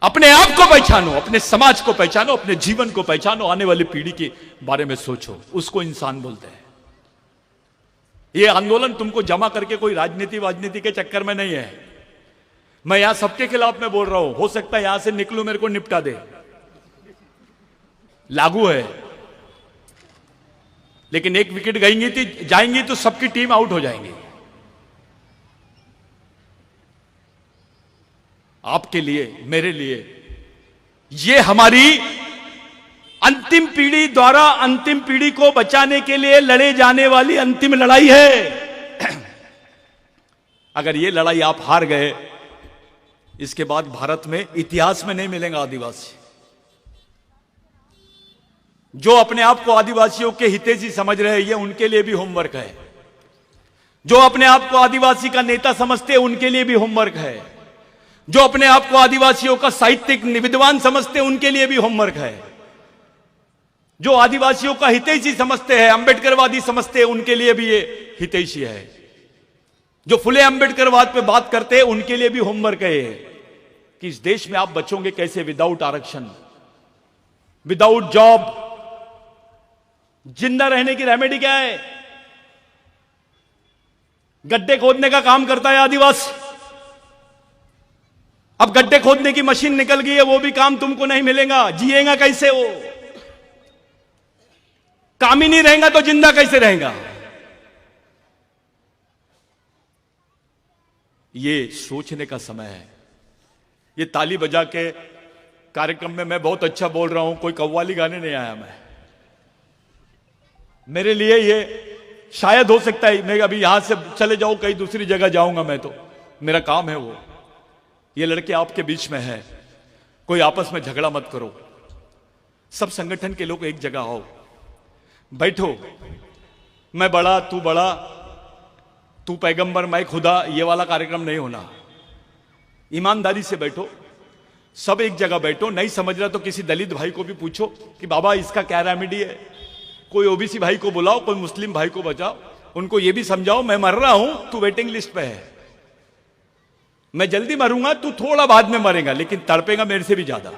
अपने आप को पहचानो, अपने समाज को पहचानो, अपने जीवन को पहचानो, आने वाली पीढ़ी के बारे में सोचो, उसको इंसान बोलते हैं. यह आंदोलन तुमको जमा करके कोई राजनीति के चक्कर में नहीं है. मैं यहां सबके खिलाफ में बोल रहा हूं, हो सकता है यहां से निकलूं मेरे को निपटा दे, लागू है. लेकिन एक विकेट जाएंगी तो सबकी टीम आउट हो जाएंगी. आपके लिए, मेरे लिए, ये हमारी अंतिम पीढ़ी द्वारा अंतिम पीढ़ी को बचाने के लिए लड़े जाने वाली अंतिम लड़ाई है. अगर ये लड़ाई आप हार गए, इसके बाद भारत में इतिहास में नहीं मिलेगा आदिवासी. जो अपने आप को आदिवासियों के हितैषी समझ रहे हैं, ये उनके लिए भी होमवर्क है. जो अपने आप को आदिवासी का नेता समझते हैं, उनके लिए भी होमवर्क है. जो अपने आप को आदिवासियों का साहित्यिक विद्वान समझते हैं, उनके लिए भी होमवर्क है. जो आदिवासियों का हितैषी समझते हैं, अंबेडकरवादी समझते हैं, उनके लिए भी ये हितैषी है. जो फुले अंबेडकरवाद पे बात करते हैं, उनके लिए भी होमवर्क है कि इस देश में आप बचोगे कैसे विदाउट आरक्षण, विदाउट जॉब. जिंदा रहने की रेमेडी क्या है? गड्ढे खोदने का काम करता है आदिवासी. अब गड्ढे खोदने की मशीन निकल गई है, वो भी काम तुमको नहीं मिलेगा. जिएगा कैसे? वो काम ही नहीं रहेगा तो जिंदा कैसे रहेगा? ये सोचने का समय है. ये ताली बजा के कार्यक्रम में मैं बहुत अच्छा बोल रहा हूं, कोई कव्वाली गाने नहीं आया. मेरे लिए ये शायद हो सकता है मैं अभी यहां से चले जाऊं, कहीं दूसरी जगह जाऊंगा, मैं तो मेरा काम है वो. ये लड़के आपके बीच में है, कोई आपस में झगड़ा मत करो. सब संगठन के लोग एक जगह आओ, बैठो. मैं बड़ा, तू पैगंबर, मैं खुदा, ये वाला कार्यक्रम नहीं होना. ईमानदारी से बैठो, सब एक जगह बैठो. नहीं समझ रहा तो किसी दलित भाई को भी पूछो कि बाबा इसका क्या रेमेडी है. कोई ओबीसी भाई को बुलाओ, कोई मुस्लिम भाई को बचाओ, उनको ये भी समझाओ मैं मर रहा हूं, तू वेटिंग लिस्ट पे है. मैं जल्दी मरूंगा, तू थोड़ा बाद में मरेगा, लेकिन तड़पेगा मेरे से भी ज्यादा.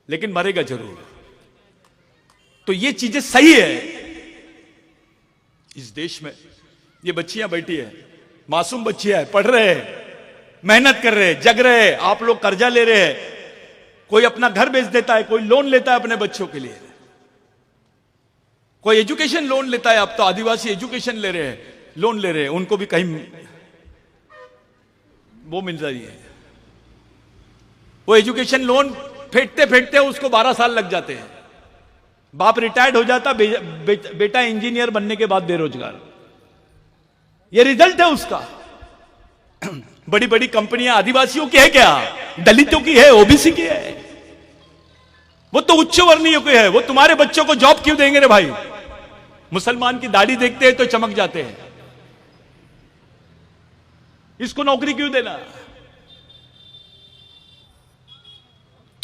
लेकिन मरेगा जरूर। तो ये चीजें सही है। इस देश में ये बच्चियां बैठी है, मासूम बच्चियां है, पढ़ रहे हैं, मेहनत कर रहे हैं, जग रहे हैं। आप लोग कर्जा ले रहे हैं, कोई अपना घर बेच देता है, कोई लोन लेता है अपने बच्चों के लिए, कोई एजुकेशन लोन लेता है। अब तो आदिवासी एजुकेशन ले रहे हैं, लोन ले रहे हैं, उनको भी कहीं वो मिल रही है। वो एजुकेशन लोन फेंटते फेंटते उसको 12 साल लग जाते हैं। बाप रिटायर्ड हो जाता, बेटा इंजीनियर बनने के बाद बेरोजगार। ये रिजल्ट है उसका। बड़ी बड़ी कंपनियां आदिवासियों की है क्या? दलितों की है, ओबीसी की है। वो तो उच्च वर्णीय की है। वो तुम्हारे बच्चों को जॉब क्यों देंगे रे भाई? मुसलमान की दाढ़ी देखते हैं तो चमक जाते हैं, इसको नौकरी क्यों देना?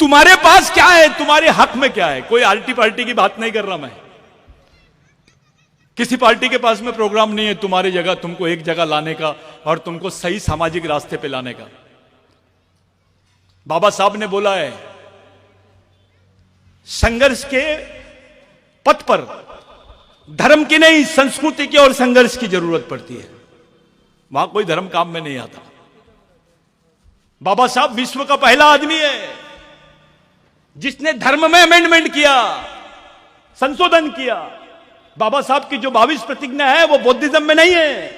तुम्हारे पास क्या है? तुम्हारे हक में क्या है? कोई आर्टी पार्टी की बात नहीं कर रहा मैं। किसी पार्टी के पास में प्रोग्राम नहीं है तुम्हारी जगह, तुमको एक जगह लाने का और तुमको सही सामाजिक रास्ते पे लाने का। बाबा साहब ने बोला है, संघर्ष के पथ पर धर्म की नहीं, संस्कृति की और संघर्ष की जरूरत पड़ती है। वहां कोई धर्म काम में नहीं आता। बाबा साहब विश्व का पहला आदमी है जिसने धर्म में अमेंडमेंट किया, संशोधन किया। बाबा साहब की जो 22 प्रतिज्ञा है वो बौद्धिज्म में नहीं है।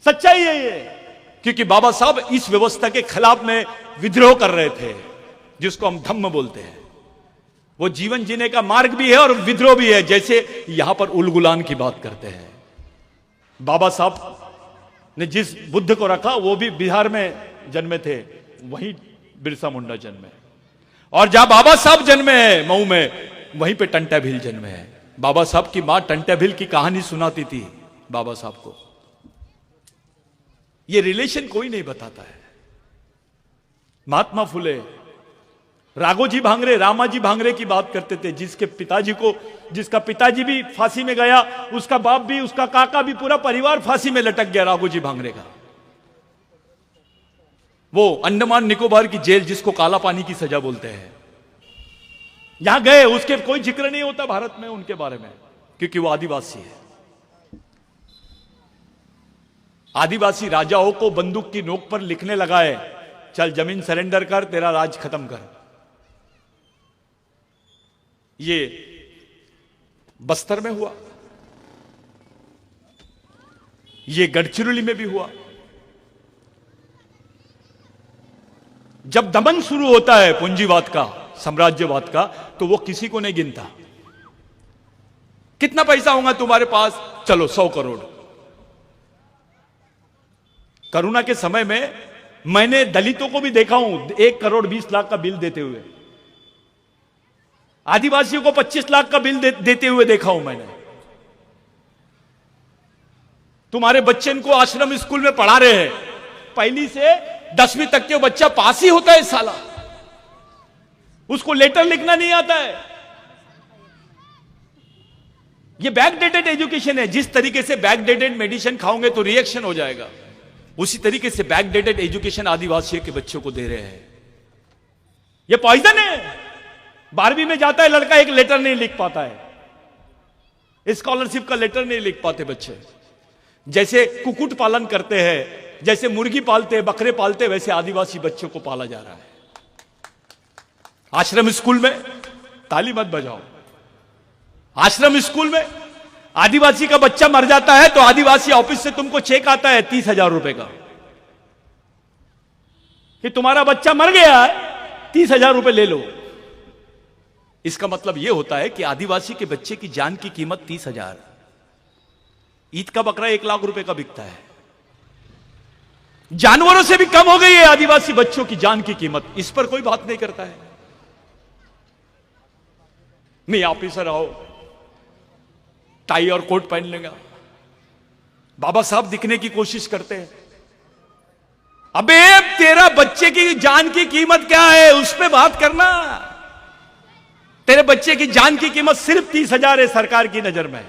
सच्चाई है ये, क्योंकि बाबा साहब इस व्यवस्था के खिलाफ में विद्रोह कर रहे थे, जिसको हम धम्म बोलते हैं। वो जीवन जीने का मार्ग भी है और विद्रोह भी है। जैसे यहां पर उलगुलान की बात करते हैं, बाबा साहब ने जिस बुद्ध को रखा वो भी बिहार में जन्मे थे, वहीं बिरसा मुंडा जन्मे। और जहां बाबा साहब जन्मे हैं मऊ में, वहीं पे टंटा भील जन्मे है। बाबा साहब की मां टंटा भील की कहानी सुनाती थी बाबा साहब को। ये रिलेशन कोई नहीं बताता है। महात्मा फुले, राघोजी भांगरे, रामाजी भांगरे की बात करते थे, जिसका पिताजी भी फांसी में गया, उसका बाप भी, उसका काका भी, पूरा परिवार फांसी में लटक गया राघोजी भांगरे का। वो अंडमान निकोबार की जेल, जिसको काला पानी की सजा बोलते हैं, यहां गए, उसके कोई जिक्र नहीं होता भारत में उनके बारे में, क्योंकि वो आदिवासी है। आदिवासी राजाओं को बंदूक की नोक पर लिखने लगा है, चल जमीन सरेंडर कर, तेरा राज खत्म कर। ये बस्तर में हुआ, ये गढ़चिरौली में भी हुआ। जब दमन शुरू होता है पूंजीवाद का, साम्राज्यवाद का, तो वो किसी को नहीं गिनता। कितना पैसा होगा तुम्हारे पास? चलो 100 करोड़। करुणा के समय में मैंने दलितों को भी देखा हूं 1 करोड़ 20 लाख का बिल देते हुए। आदिवासियों को 25 लाख का बिल देते हुए देखा हूं मैंने। तुम्हारे बच्चे को आश्रम स्कूल में पढ़ा रहे हैं, पहली से 10वीं तक के बच्चा पास ही होता है साला, उसको लेटर लिखना नहीं आता है। ये बैकडेटेड एजुकेशन है। जिस तरीके से बैकडेटेड मेडिसिन खाओगे तो रिएक्शन हो जाएगा, उसी तरीके से बैकडेटेड एजुकेशन आदिवासियों के बच्चों को दे रहे हैं। ये पॉइजन है। 12वीं में जाता है लड़का, एक लेटर नहीं लिख पाता है, स्कॉलरशिप का लेटर नहीं लिख पाते बच्चे। जैसे कुक्कुट पालन करते हैं, जैसे मुर्गी पालते हैं, बकरे पालते हैं, वैसे आदिवासी बच्चों को पाला जा रहा है। आश्रम स्कूल में ताली मत बजाओ। आश्रम स्कूल में आदिवासी का बच्चा मर जाता है तो आदिवासी ऑफिस से तुमको चेक आता है 30,000 रुपए का, कि तुम्हारा बच्चा मर गया है, 30,000 रुपए ले लो। इसका मतलब यह होता है कि आदिवासी के बच्चे की जान की कीमत 30,000। ईद का बकरा 1 लाख रुपए का बिकता है। जानवरों से भी कम हो गई है आदिवासी बच्चों की जान की कीमत। इस पर कोई बात नहीं करता है। मैं ऑफिसर आओ, टाई और कोट पहन लेगा, बाबा साहब दिखने की कोशिश करते हैं। अबे तेरा बच्चे की जान की कीमत क्या है, उस पर बात करना। तेरे बच्चे की जान की कीमत सिर्फ 30,000 है सरकार की नजर में।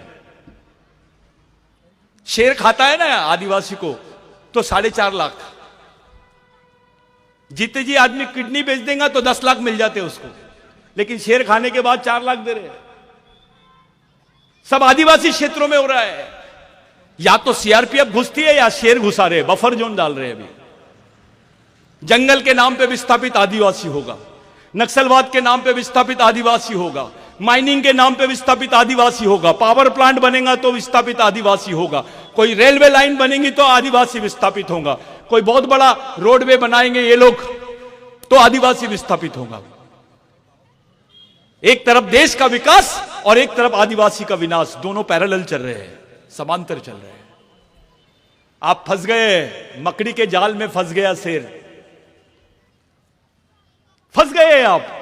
शेर खाता है ना आदिवासी को तो 4.5 लाख। जीते जी आदमी किडनी बेच देगा तो 10 लाख मिल जाते उसको, लेकिन शेर खाने के बाद 4 लाख दे रहे हैं। सब आदिवासी क्षेत्रों में हो रहा है। या तो सीआरपीएफ घुसती है या शेर घुसा रहे, बफर जोन डाल रहे हैं। अभी जंगल के नाम पे विस्थापित आदिवासी होगा, नक्सलवाद के नाम पे विस्थापित आदिवासी होगा, माइनिंग के नाम पे विस्थापित आदिवासी होगा, पावर प्लांट बनेगा तो विस्थापित आदिवासी होगा, कोई रेलवे लाइन बनेगी तो आदिवासी विस्थापित होगा, कोई बहुत बड़ा रोडवे बनाएंगे ये लोग तो आदिवासी विस्थापित होगा। एक तरफ देश का विकास और एक तरफ आदिवासी का विनाश, दोनों पैरेलल चल रहे हैं, समांतर चल रहे हैं। आप फंस गए, मकड़ी के जाल में फंस गया शेर, फंस गए आप।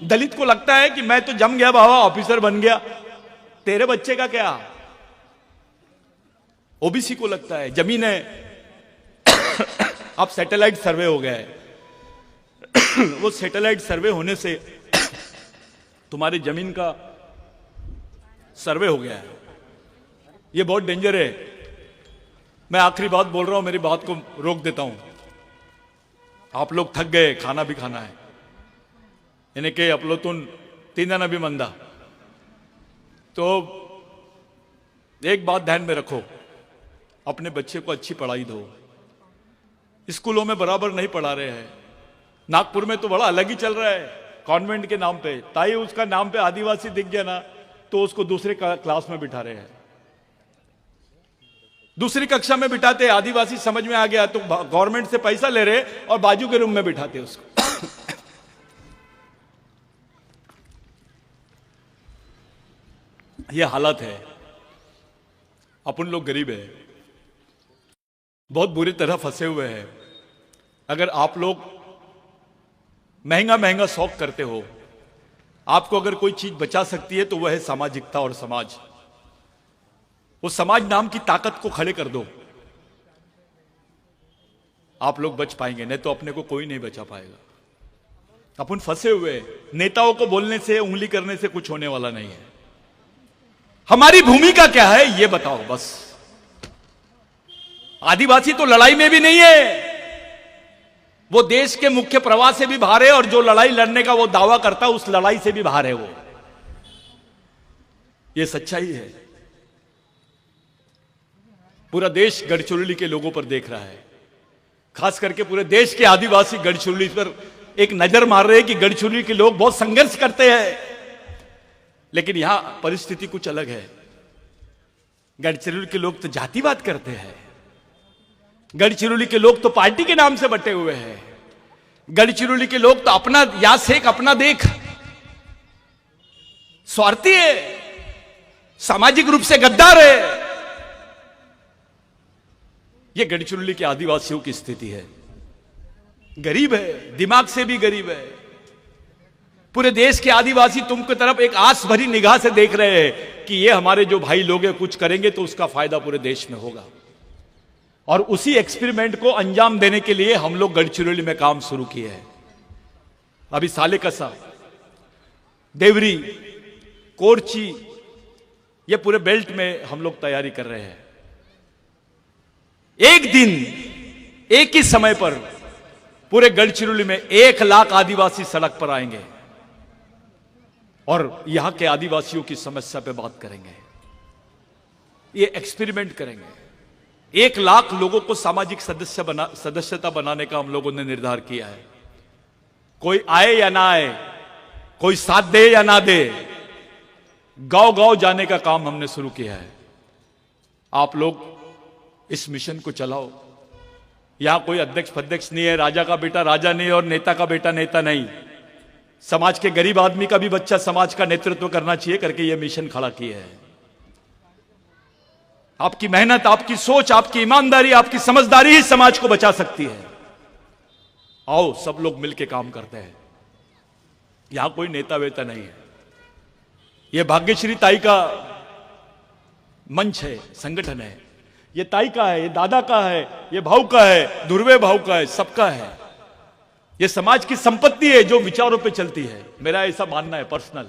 दलित को लगता है कि मैं तो जम गया बाबा, ऑफिसर बन गया, तेरे बच्चे का क्या। ओबीसी को लगता है जमीन है अब सैटेलाइट सर्वे हो गया है वो सैटेलाइट सर्वे होने से तुम्हारी जमीन का सर्वे हो गया है। ये बहुत डेंजर है। मैं आखिरी बात बोल रहा हूं, मेरी बात को रोक देता हूं। आप लोग थक गए, खाना भी खाना है, यानी कि अपलोतुन तीन भी मंदा। तो एक बात ध्यान में रखो, अपने बच्चे को अच्छी पढ़ाई दो। स्कूलों में बराबर नहीं पढ़ा रहे हैं। नागपुर में तो बड़ा अलग ही चल रहा है, कॉन्वेंट के नाम पे। ताई उसका नाम पे आदिवासी दिख गया ना तो उसको दूसरे क्लास में बिठा रहे हैं, दूसरी कक्षा में बिठाते। आदिवासी समझ में आ गया तो गवर्नमेंट से पैसा ले रहे और बाजू के रूम में बिठाते उसको यह हालत है। अपन लोग गरीब है, बहुत बुरी तरह फंसे हुए हैं। अगर आप लोग महंगा महंगा शौक करते हो, आपको अगर कोई चीज बचा सकती है तो वह है सामाजिकता और समाज। वो समाज नाम की ताकत को खड़े कर दो, आप लोग बच पाएंगे, नहीं तो अपने को कोई नहीं बचा पाएगा। अपन फंसे हुए, नेताओं को बोलने से, उंगली करने से कुछ होने वाला नहीं है। हमारी भूमिका क्या है ये बताओ बस। आदिवासी तो लड़ाई में भी नहीं है, वो देश के मुख्य प्रवाह से भी बाहर है, और जो लड़ाई लड़ने का वो दावा करता है उस लड़ाई से भी बाहर है वो। ये सच्चाई है। पूरा देश गढ़चिरौली के लोगों पर देख रहा है, खास करके पूरे देश के आदिवासी गढ़चिरौली पर एक नजर मार रहे हैं कि गढ़चिरौली के लोग बहुत संघर्ष करते हैं, लेकिन यहां परिस्थिति कुछ अलग है। गढ़चिरौली के लोग तो जातिवाद करते हैं, गढ़चिरौली के लोग तो पार्टी के नाम से बटे हुए हैं, गढ़चिरौली के लोग तो अपना या सेक अपना देख, स्वार्थी है, सामाजिक रूप से गद्दार है। यह गढ़चिरौली के आदिवासियों की स्थिति है। गरीब है, दिमाग से भी गरीब है। पूरे देश के आदिवासी तुमकी तरफ एक आस भरी निगाह से देख रहे हैं कि ये हमारे जो भाई लोग हैं कुछ करेंगे तो उसका फायदा पूरे देश में होगा। और उसी एक्सपेरिमेंट को अंजाम देने के लिए हम लोग गढ़चिरौली में काम शुरू किए हैं। अभी सालेकसा, देवरी, कोरची, ये पूरे बेल्ट में हम लोग तैयारी कर रहे हैं। एक दिन एक ही समय पर पूरे गढ़चिरौली में 1 लाख आदिवासी सड़क पर आएंगे और यहां के आदिवासियों की समस्या पे बात करेंगे। ये एक्सपेरिमेंट करेंगे। 1 लाख लोगों को सामाजिक सदस्यता बनाने का हम लोगों ने निर्धार किया है। कोई आए या ना आए, कोई साथ दे या ना दे, गांव गांव जाने का काम हमने शुरू किया है। आप लोग इस मिशन को चलाओ। यहां कोई अध्यक्ष फध्यक्ष नहीं है, राजा का बेटा राजा नहीं और नेता का बेटा नेता नहीं। समाज के गरीब आदमी का भी बच्चा समाज का नेतृत्व करना चाहिए करके यह मिशन खड़ा किया है। आपकी मेहनत, आपकी सोच, आपकी ईमानदारी, आपकी समझदारी ही समाज को बचा सकती है। आओ सब लोग मिलकर काम करते हैं। यहां कोई नेता वेता नहीं है। यह भाग्यश्री ताई का मंच है, संगठन है। ये ताई का है, ये दादा का है, ये भाऊ का है, ध्रुवे भाऊ का है, सबका है। ये समाज की संपत्ति है जो विचारों पे चलती है। मेरा ऐसा मानना है पर्सनल।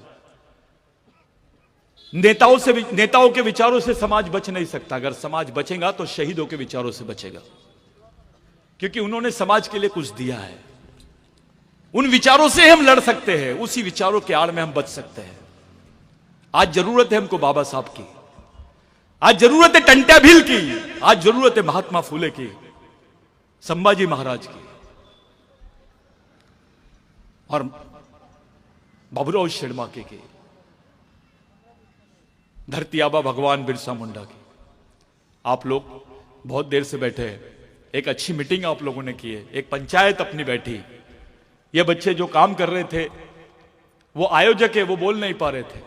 नेताओं के विचारों से समाज बच नहीं सकता। अगर समाज बचेगा तो शहीदों के विचारों से बचेगा, क्योंकि उन्होंने समाज के लिए कुछ दिया है। उन विचारों से हम लड़ सकते हैं, उसी विचारों के आड़ में हम बच सकते हैं। आज जरूरत है हमको बाबा साहब की, आज जरूरत है टंट्या भील की, आज जरूरत है महात्मा फुले की, संभाजी महाराज की और बाबूराव शेड़माके की, धरती आबा भगवान बिरसा मुंडा की। आप लोग बहुत देर से बैठे हैं, एक अच्छी मीटिंग आप लोगों ने की है, एक पंचायत अपनी बैठी। ये बच्चे जो काम कर रहे थे, वो आयोजक है, वो बोल नहीं पा रहे थे।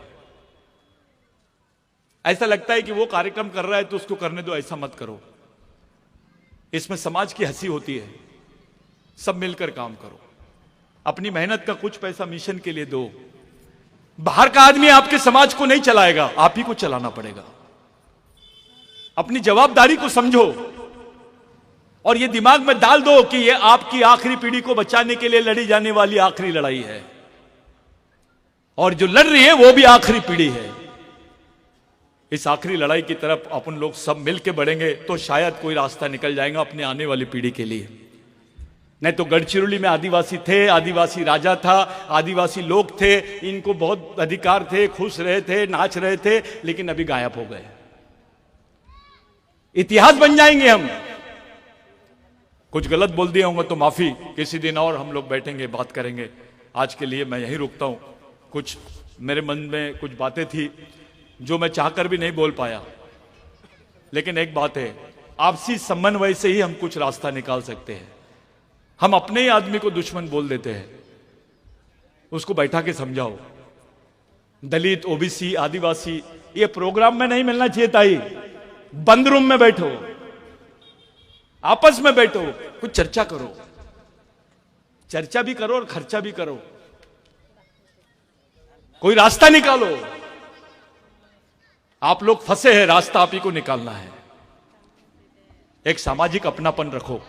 ऐसा लगता है कि वो कार्यक्रम कर रहा है तो उसको करने दो, ऐसा मत करो। इसमें समाज की हंसी होती है। सब मिलकर काम करो, अपनी मेहनत का कुछ पैसा मिशन के लिए दो। बाहर का आदमी आपके समाज को नहीं चलाएगा, आप ही को चलाना पड़ेगा। अपनी जवाबदारी को समझो और ये दिमाग में डाल दो कि ये आपकी आखिरी पीढ़ी को बचाने के लिए लड़ी जाने वाली आखिरी लड़ाई है, और जो लड़ रही है वो भी आखिरी पीढ़ी है। इस आखिरी लड़ाई की तरफ अपन लोग सब मिलकर बढ़ेंगे तो शायद कोई रास्ता निकल जाएगा अपने आने वाली पीढ़ी के लिए। नहीं तो गढ़चिरौली में आदिवासी थे, आदिवासी राजा था, आदिवासी लोग थे, इनको बहुत अधिकार थे, खुश रहे थे, नाच रहे थे, लेकिन अभी गायब हो गए। इतिहास बन जाएंगे हम। कुछ गलत बोल दिया होगा तो माफी, किसी दिन और हम लोग बैठेंगे, बात करेंगे। आज के लिए मैं यहीं रुकता हूं। कुछ मेरे मन में कुछ बातें थी जो मैं चाहकर भी नहीं बोल पाया, लेकिन एक बात है, आपसी समन्वय से ही हम कुछ रास्ता निकाल सकते हैं। हम अपने ही आदमी को दुश्मन बोल देते हैं, उसको बैठा के समझाओ। दलित, ओबीसी, आदिवासी, ये प्रोग्राम में नहीं मिलना चाहिए ताई। बंद रूम में बैठो, आपस में बैठो, कुछ चर्चा करो। चर्चा भी करो और खर्चा भी करो, कोई रास्ता निकालो। आप लोग फंसे हैं, रास्ता आप ही को निकालना है। एक सामाजिक अपनापन रखो।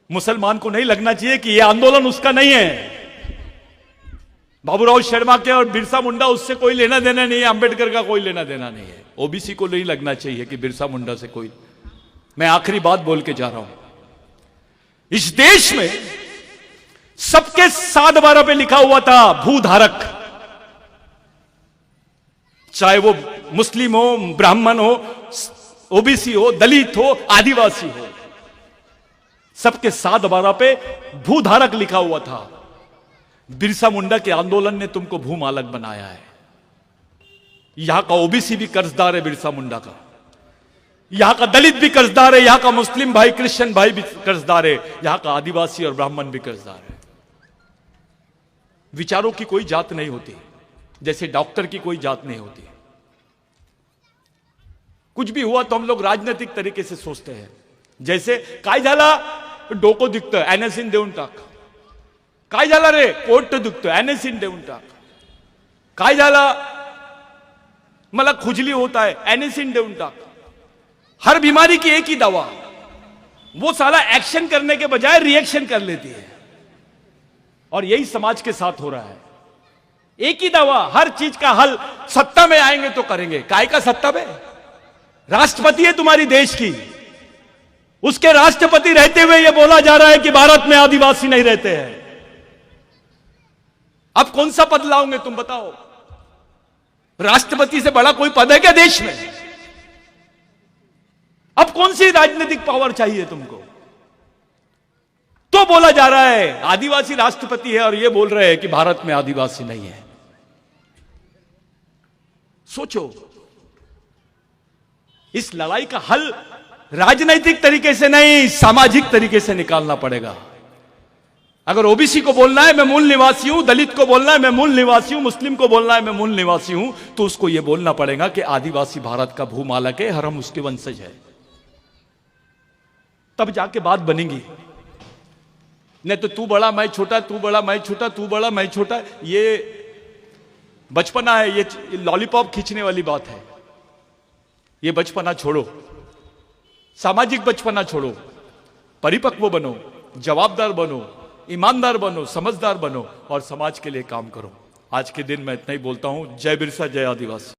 मुसलमान को नहीं लगना चाहिए कि यह आंदोलन उसका नहीं है। बाबूराव शेड़माके और बिरसा मुंडा, उससे कोई लेना देना नहीं है, अंबेडकर का कोई लेना देना नहीं है। ओबीसी को नहीं लगना चाहिए कि बिरसा मुंडा से कोई। मैं आखिरी बात बोल के जा रहा हूं। इस देश में सबके 7/12 पे लिखा हुआ था भूधारक, चाहे वो मुस्लिम हो, ब्राह्मण हो, ओबीसी हो, दलित हो, आदिवासी हो, सबके 7/12 पे भूधारक लिखा हुआ था। बिरसा मुंडा के आंदोलन ने तुमको भूमालक बनाया है। यहां का ओबीसी भी कर्जदार है बिरसा मुंडा का, यहां का दलित भी कर्जदार है, यहां का मुस्लिम भाई, क्रिश्चियन भाई भी कर्जदार है, यहां का आदिवासी और ब्राह्मण भी कर्जदार है। विचारों की कोई जात नहीं होती, जैसे डॉक्टर की कोई जात नहीं होती। कुछ भी हुआ तो हम लोग राजनीतिक तरीके से सोचते हैं। जैसे काय झाला डोको दिखतं एनएसिन देऊन टाक, काय झाला रे पोट दुखतं एनएसिन देऊन टाक, काय झाला मला खुजली होता है एनएसिन देऊन टाक। हर बीमारी की एक ही दवा, वो साला एक्शन करने के बजाय रिएक्शन कर लेती है, और यही समाज के साथ हो रहा है। एक ही दवा, हर चीज का हल। सत्ता में आएंगे तो करेंगे, काय का सत्ता में? राष्ट्रपति है तुम्हारी देश की, उसके राष्ट्रपति रहते हुए यह बोला जा रहा है कि भारत में आदिवासी नहीं रहते हैं। अब कौन सा पद लाओगे तुम बताओ? राष्ट्रपति से बड़ा कोई पद है क्या देश में? अब कौन सी राजनीतिक पावर चाहिए तुमको? तो बोला जा रहा है आदिवासी राष्ट्रपति है, और यह बोल रहे हैं कि भारत में आदिवासी नहीं है। सोचो, इस लड़ाई का हल राजनीतिक तरीके से नहीं, सामाजिक तरीके से निकालना पड़ेगा। अगर ओबीसी को बोलना है मैं मूल निवासी हूं, दलित को बोलना है मैं मूल निवासी हूं, मुस्लिम को बोलना है मैं मूल निवासी हूं, तो उसको यह बोलना पड़ेगा कि आदिवासी भारत का भूमालक है, हर हम उसके वंशज है। तब जाके बात बनेगी। नहीं तो तू बड़ा मैं छोटा, तू बड़ा मैं छोटा, तू बड़ा मैं छोटा, ये बचपना है, ये लॉलीपॉप खींचने वाली बात है। ये बचपना छोड़ो, सामाजिक बचपना छोड़ो, परिपक्व बनो, जवाबदार बनो, ईमानदार बनो, समझदार बनो और समाज के लिए काम करो। आज के दिन मैं इतना ही बोलता हूं। जय बिरसा, जय आदिवासी।